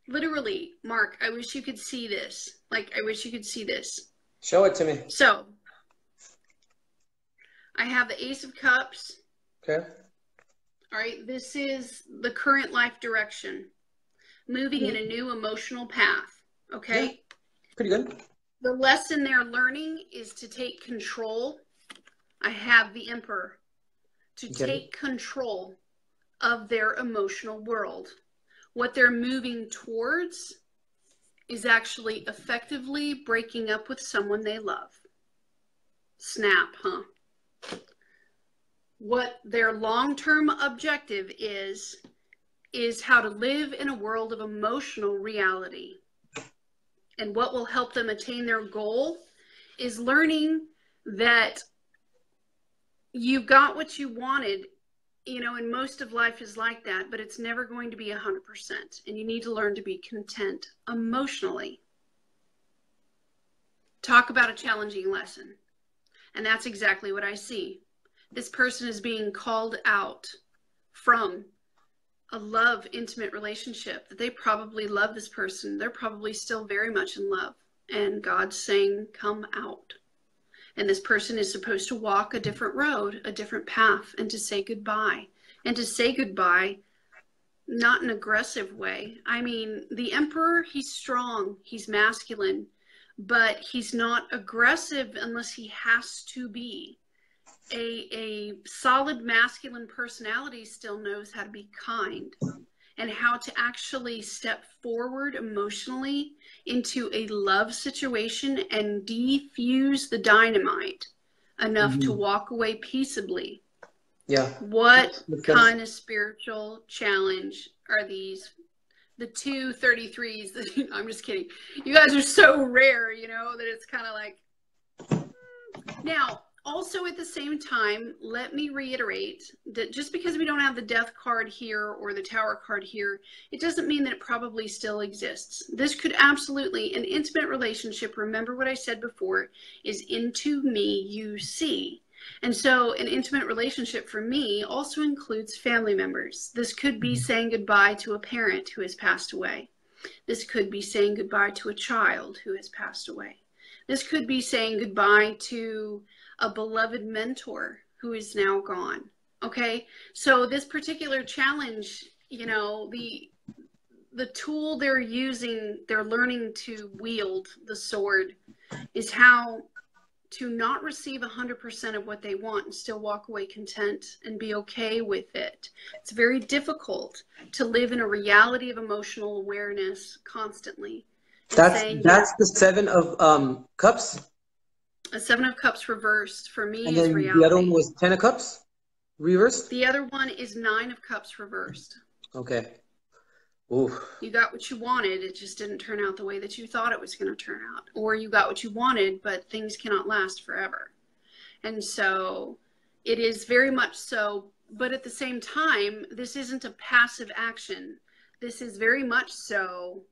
Literally, Mark, I wish you could see this. Like, I wish you could see this. Show it to me. So, I have the Ace of Cups. Okay. All right, this is the current life direction. Moving in a new emotional path, okay? Yeah, pretty good. The lesson they're learning is to take control. I have the Emperor. To take control of their emotional world. What they're moving towards is actually effectively breaking up with someone they love. Snap, huh? What their long-term objective is how to live in a world of emotional reality. And what will help them attain their goal is learning that you got what you wanted, you know, and most of life is like that, but it's never going to be 100%. And you need to learn to be content emotionally. Talk about a challenging lesson. And that's exactly what I see. This person is being called out from a love, intimate relationship that they probably love this person. They're probably still very much in love. And God's saying, come out. And this person is supposed to walk a different road, a different path, and to say goodbye. And to say goodbye, not in an aggressive way. I mean, the Emperor, he's strong, he's masculine, but he's not aggressive unless he has to be. A solid masculine personality still knows how to be kind and how to actually step forward emotionally into a love situation and defuse the dynamite enough to walk away peaceably. Yeah. What kind of spiritual challenge are these the two 33s. I'm just kidding. You guys are so rare, you know, that it's kind of like. Now, also at the same time, let me reiterate that just because we don't have the death card here or the tower card here, it doesn't mean that it probably still exists. This could absolutely, an intimate relationship, remember what I said before, is into me, you see. And so an intimate relationship for me also includes family members. This could be saying goodbye to a parent who has passed away. This could be saying goodbye to a child who has passed away. This could be saying goodbye to a beloved mentor who is now gone. Okay, so this particular challenge, you know, the tool they're using, they're learning to wield the sword, is how to not receive 100% of what they want and still walk away content and be okay with it. It's very difficult to live in a reality of emotional awareness constantly. That's the Seven of Cups. A Seven of Cups reversed for me And is then reality. the other one was Ten of Cups reversed. The other one is Nine of Cups reversed. Okay. Ooh. You got what you wanted. It just didn't turn out the way that you thought it was going to turn out. Or you got what you wanted, but things cannot last forever. And so it is very much so. But at the same time, this isn't a passive action. This is very much so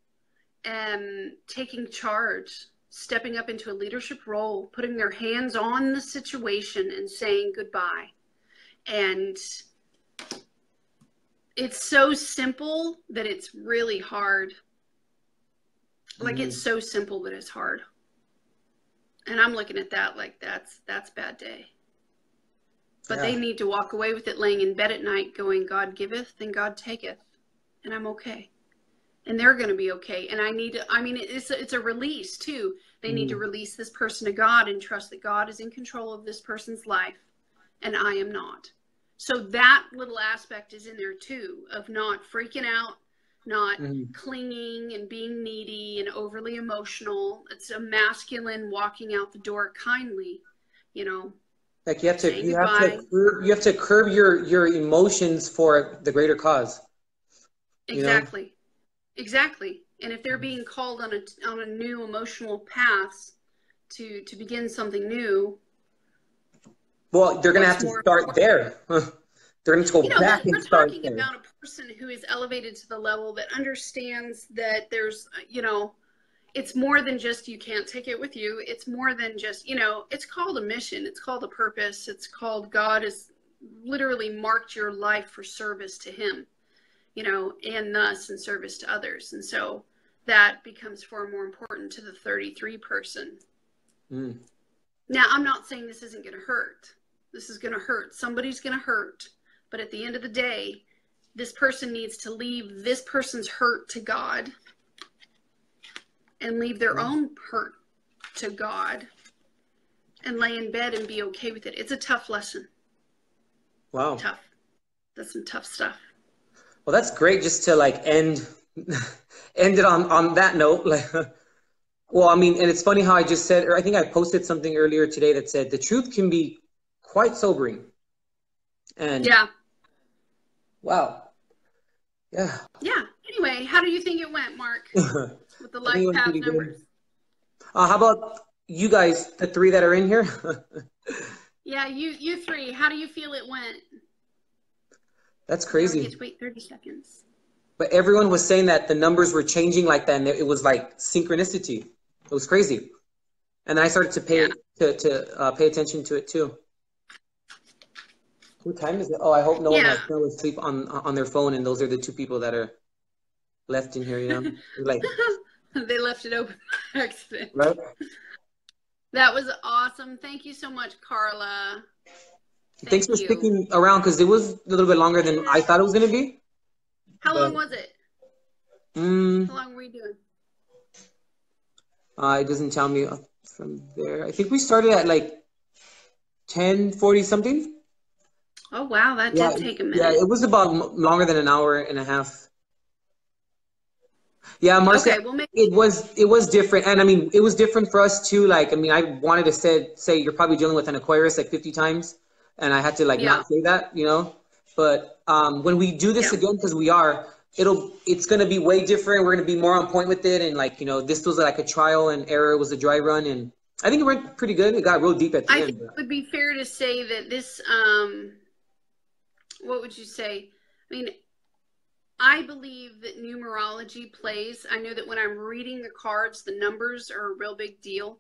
taking charge, stepping up into a leadership role, putting their hands on the situation and saying goodbye. And it's so simple that it's really hard. Like, it's so simple that it's hard. And I'm looking at that like that's bad day. But they need to walk away with it laying in bed at night going, God giveth and God taketh. And I'm okay. And they're going to be okay. And it's a release too. They need to release this person to God and trust that God is in control of this person's life and I am not. So that little aspect is in there too, of not freaking out, not clinging and being needy and overly emotional. It's a masculine walking out the door kindly, you know. Like you have to curb your emotions for the greater cause. Exactly. You know? Exactly. And if they're being called on a new emotional path to begin something new, well, they're going to have to start there. They're going to go back and start there. We're talking about a person who is elevated to the level that understands that there's, you know, it's more than just you can't take it with you. It's more than just, you know, it's called a mission. It's called a purpose. It's called God has literally marked your life for service to him, you know, and thus in service to others. And so that becomes far more important to the 33 person. Now, I'm not saying this isn't going to hurt. This is going to hurt. Somebody's going to hurt. But at the end of the day, this person needs to leave this person's hurt to God and leave their own hurt to God and lay in bed and be okay with it. It's a tough lesson. Wow. Tough. That's some tough stuff. Well, that's great just to like end it on that note. Like, well, I mean, and it's funny how I just said, or I think I posted something earlier today that said the truth can be quite sobering. And yeah. Wow. Yeah. Yeah. Anyway, how do you think it went, Mark? With the life path numbers. How about you guys, the three that are in here? Yeah, you three. How do you feel it went? That's crazy. You have to wait 30 seconds. But everyone was saying that the numbers were changing like that, and it was like synchronicity. It was crazy. And then I started to pay pay attention to it too. What time is it? Oh, I hope no one fell asleep on their phone, and those are the two people that are left in here, you know? Like, they left it open by accident. Right? That was awesome. Thank you so much, Carla. Thanks for sticking around, because it was a little bit longer than I thought it was going to be. How long was it? How long were you doing? It doesn't tell me from there. I think we started at like 10:40 something. Oh, wow. That did take a minute. Yeah, it was about longer than an hour and a half. Yeah, Marcia, it was different. And I mean, it was different for us too. Like, I mean, I wanted to say you're probably dealing with an Aquarius like 50 times. And I had to like not say that, you know. But when we do this again, because we are, it's going to be way different. We're going to be more on point with it. And like, you know, this was like a trial and error. It was a dry run. And I think it went pretty good. It got real deep at the end. I think it would be fair to say that this, what would you say? I mean, I believe that numerology plays. I know that when I'm reading the cards, the numbers are a real big deal.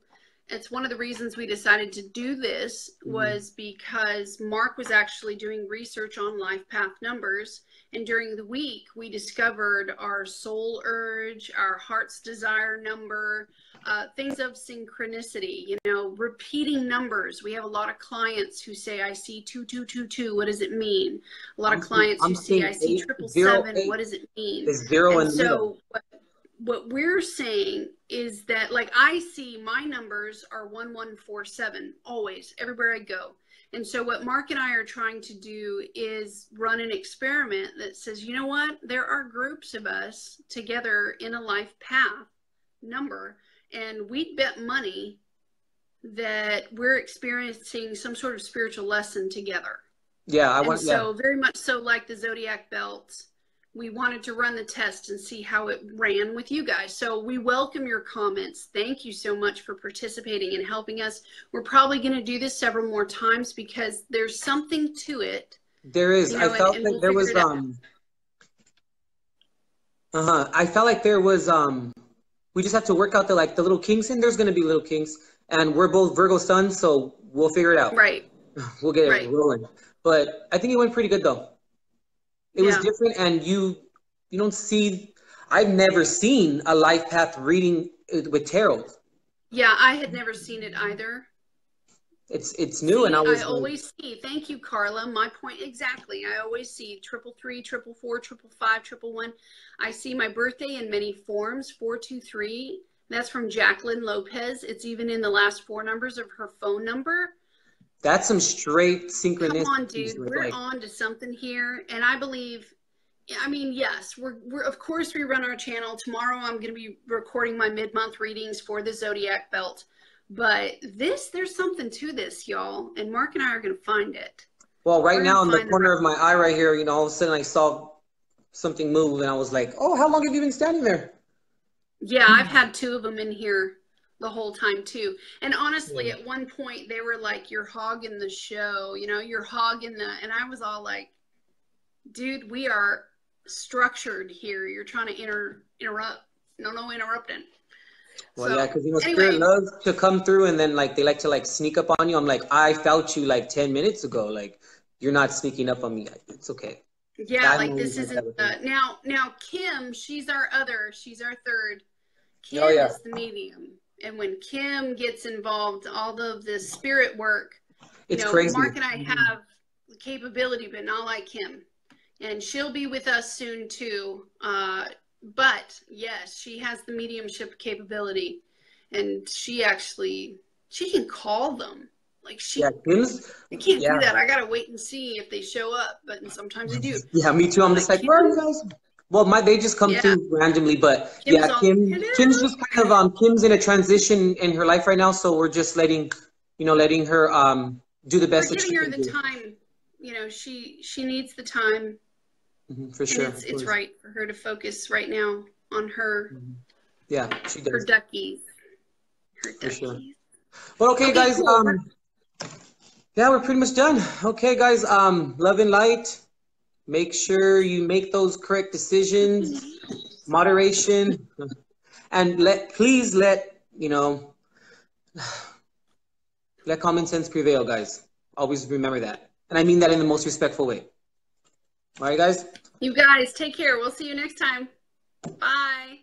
It's one of the reasons we decided to do this was because Mark was actually doing research on life path numbers. And during the week, we discovered our soul urge, our heart's desire number, things of synchronicity, you know, repeating numbers. We have a lot of clients who say, I see 2222. What does it mean? A lot of clients who say, I see 777. What does it mean? There's zero in the middle. What we're saying is that, like, I see my numbers are 1147 always, everywhere I go. And so what Mark and I are trying to do is run an experiment that says, you know what, there are groups of us together in a life path number, and we'd bet money that we're experiencing some sort of spiritual lesson together. Yeah, very much so like the Zodiac belt. We wanted to run the test and see how it ran with you guys. So we welcome your comments. Thank you so much for participating and helping us. We're probably going to do this several more times because there's something to it. There is. You know, I felt like there was I felt like there was we just have to work out the little kinks, and there's going to be little kinks, and we're both Virgo suns, so we'll figure it out. Right. We'll get it rolling. But I think it went pretty good though. It was different, and you don't see. I've never seen a life path reading with tarot. Yeah, I had never seen it either. It's new, and I always see. Thank you, Carla. My point exactly. I always see 333, 444, 555, 111. I see my birthday in many forms. 423. That's from Jacqueline Lopez. It's even in the last 4 numbers of her phone number. That's some straight synchronicity. Come on, dude. We're on to something here. And I believe, I mean, yes, we're of course we run our channel. Tomorrow I'm going to be recording my mid-month readings for the Zodiac belt. But there's something to this, y'all. And Mark and I are going to find it. Well, right now in the corner of my eye right here, you know, all of a sudden I saw something move and I was like, oh, how long have you been standing there? Yeah, I've had 2 of them in here the whole time too. And honestly, at one point they were like, you're hogging the show, you know, you're hogging and I was all like, dude, we are structured here. You're trying to interrupt. No interrupting. Well, so, yeah, because you know, Spirit loves to come through, and then like they like to like sneak up on you. I'm like, I felt you like 10 minutes ago. Like, you're not sneaking up on me. It's okay. Yeah, like this isn't now Kim, she's our 3rd. Kim is the medium. And when Kim gets involved, all of the spirit work, it's crazy. Mark and I have the capability, but not like Kim. And she'll be with us soon too. But yes, she has the mediumship capability, and she can call them. Like I can't do that. I gotta wait and see if they show up, but sometimes they do. Yeah, me too. I'm just like, where are you guys? Well, they just come through randomly, but Kim's just kind of Kim's in a transition in her life right now, so we're just letting her do the best. We're giving her the time. You know, she needs the time. For sure, it's right for her to focus right now on her. Yeah, she does. Her duckies. For sure. Well, okay, guys. Cool. Yeah, we're pretty much done. Okay, guys. Love and light. Make sure you make those correct decisions, moderation, and please let common sense prevail, guys. Always remember that. And I mean that in the most respectful way. All right, guys? You guys, take care. We'll see you next time. Bye.